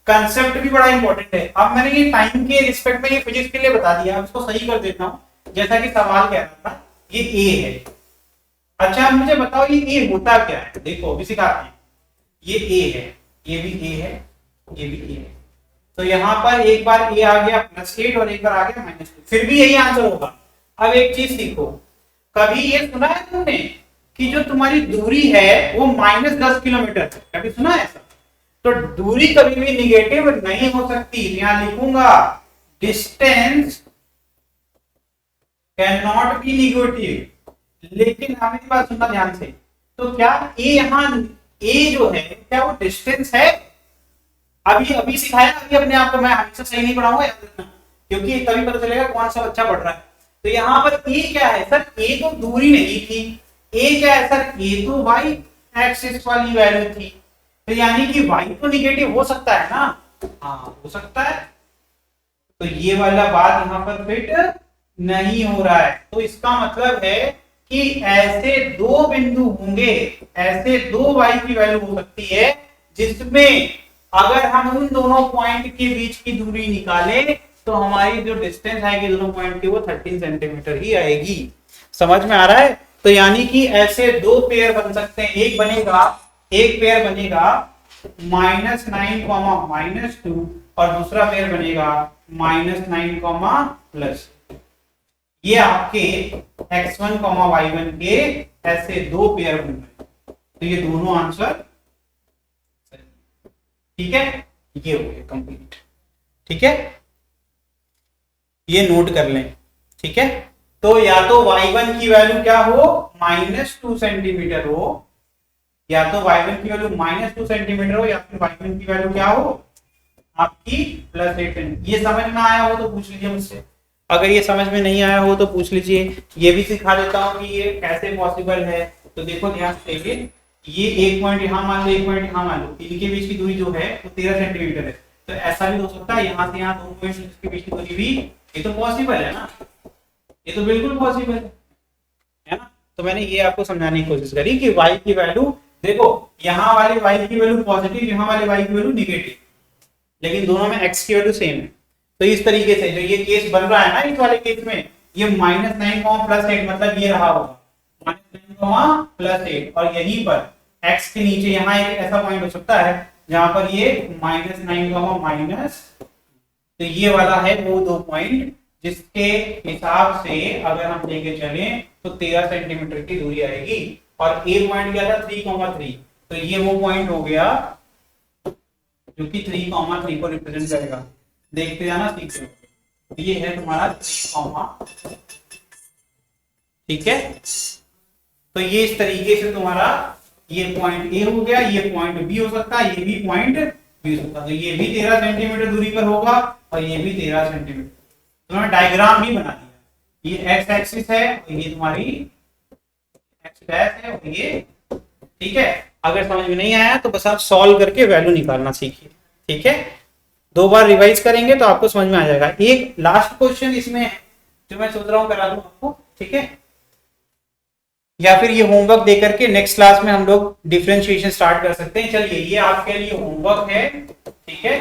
Speaker 1: कंसेप्ट भी बड़ा इंपॉर्टेंट है। अब मैंने ये टाइम के रिस्पेक्ट में ये फिजिक्स के लिए बता दिया, अब इसको सही कर देता हूं। जैसा कि सवाल कह रहा था, ये ए है। अच्छा अब मुझे बताओ ये ए होता क्या है? देखो अभी सिखाते हैं। ये ए है, ये भी ए है, ये भी ए है, तो यहाँ पर एक बार ए आ गया +8 और एक बार आ गया -2, फिर भी यही आंसर होगा। अब एक चीज सीखो, कभी ये सुना है तुमने कि जो तुम्हारी दूरी है वो -10 किलोमीटर है? कभी सुना है ऐसा? तो दूरी कभी भी निगेटिव नहीं हो सकती। यहां लिखूंगा distance can not be negative. लेकिन हमें बात सुनना ध्यान से, तो क्या ए यहां ए जो है क्या वो डिस्टेंस है? अभी सिखाया, अभी अपने आप को मैं हमेशा सही नहीं पढ़ाऊंगा, याद रखना, क्योंकि तभी पता चलेगा कौन सा बच्चा पढ़ रहा है। तो यहाँ पर ए क्या है सर? ए तो दूरी नहीं थी, ए क्या है सर? ए तो वाई एक्सिस वाली वैल्यू थी, तो यानी कि वाई तो निगेटिव हो सकता है ना? हाँ हो सकता है। तो ये वाला बात यहाँ पर फिट नहीं हो रहा है। तो इसका मतलब है कि ऐसे दो बिंदु होंगे, ऐसे दो वाई की वैल्यू हो सकती है जिसमें अगर हम उन दोनों पॉइंट के बीच की दूरी निकालें तो हमारी जो डिस्टेंस आएगी दोनों पॉइंट की वो 13 सेंटीमीटर ही आएगी। समझ में आ रहा है? तो यानी कि ऐसे दो पेयर बन सकते हैं, एक पेयर बनेगा -9, -2 और दूसरा पेयर बनेगा -9, +। ये आपके x1, y1 के ऐसे दो पेयर बन रहे हैं, तो ये दोनों आंसर ठीक है। ये हो गया कंप्लीट, ठीक है, ये नोट कर लें, ठीक है। तो या तो y1 की वैल्यू क्या हो -2 सेंटीमीटर हो, या तो y1 की वैल्यू -2 सेंटीमीटर हो, या फिर y1 की वैल्यू क्या हो आपकी +8 सेंटीमीटर। ये समझ में आया हो तो पूछ लीजिए मुझसे, अगर ये समझ में नहीं आया हो तो पूछ लीजिए। ये भी सिखा देता हूँ कि ये कैसे पॉसिबल है। तो देखो ध्यान से देखिए, ये एक पॉइंट यहाँ मान लो, एक पॉइंट यहाँ मान लो, इनके बीच की दूरी जो है वो 13 सेंटीमीटर है। तो ऐसा भी हो सकता है, यहाँ से यहाँ दोनों पॉइंट्स के बीच की दूरी भी, ये तो पॉसिबल है ना, ये तो बिल्कुल पॉसिबल है ना। तो मैंने ये आपको समझाने की कोशिश करी कि y की वैल्यू देखो यहाँ वाले y की वैल्यू पॉजिटिव, यहाँ वाले y की वैल्यू निगेटिव, लेकिन दोनों में x की वैल्यू सेम है। तो इस तरीके से जो ये केस बन रहा है ना, इस वाले केस में ये -9 प्लस 8 मतलब ये रहा होगा -9 प्लस 8, और यहीं पर x के नीचे यहाँ एक ऐसा पॉइंट हो सकता है जहां पर ये -9 माइनस, तो ये वाला है वो दो पॉइंट जिसके हिसाब से अगर हम लेके चले तो 13 सेंटीमीटर की दूरी आएगी। और ए पॉइंट क्या था 3,3, तो ये वो पॉइंट हो गया जो कि 3,3 को रिप्रेजेंट करेगा। देखते जाना सीख लो, तो ये है तुम्हारा 3, ठीक है। तो ये इस तरीके से तुम्हारा ये पॉइंट ए हो गया, ये पॉइंट बी हो सकता है, ये भी पॉइंट बी हो सकता है। तो ये भी 13 सेंटीमीटर दूरी पर होगा और ये भी 13 सेंटीमीटर। तो मैंने डायग्राम भी बना दिया, ये एक्स एक्सिस है और ये तुम्हारी एक्स डैश है और ये, ठीक है। अगर समझ में नहीं आया तो बस आप सॉल्व करके वैल्यू निकालना सीखिए, ठीक है। 2 बार रिवाइज करेंगे तो आपको समझ में आ जाएगा। एक लास्ट क्वेश्चन इसमें जो मैं सोच रहा हूँ करा दूं आपको, ठीक है, या फिर ये होमवर्क दे करके नेक्स्ट क्लास में हम लोग डिफरेंशिएशन स्टार्ट कर सकते हैं। चलिए ये आपके लिए होमवर्क है, ठीक है,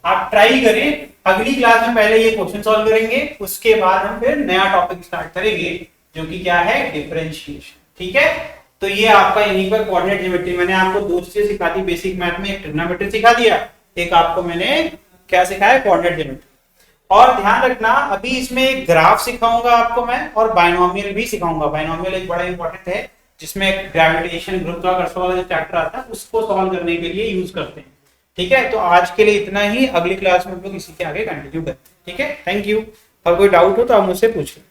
Speaker 1: आप ट्राई करें। अगली क्लास में पहले ये क्वेश्चन सॉल्व करेंगे, उसके बाद हम फिर नया टॉपिक स्टार्ट करेंगे जो कि क्या है, डिफरेंशिएशन, ठीक है। तो ये आपका यहीं पर कोऑर्डिनेट ज्योमेट्री मैंने आपको 2 चीजें सिखा दी बेसिक मैथ में, एक ट्रिग्नोमेट्री सिखा दिया, एक आपको मैंने क्या सिखाया, कोऑर्डिनेट ज्योमेट्री। और ध्यान रखना अभी इसमें एक ग्राफ सिखाऊंगा आपको मैं, और बायनोमियल भी सिखाऊंगा। बायनोमियल एक बड़ा इंपॉर्टेंट है जिसमें ग्रेविटेशन गुरुत्वाकर्षण वाला जो चैप्टर आता है उसको सॉल्व करने के लिए यूज करते हैं, ठीक है। तो आज के लिए इतना ही, अगली क्लास में हम लोग इसी के आगे कंटिन्यू करें, ठीक है। Thank you. और कोई डाउट हो तो आप मुझसे पूछें।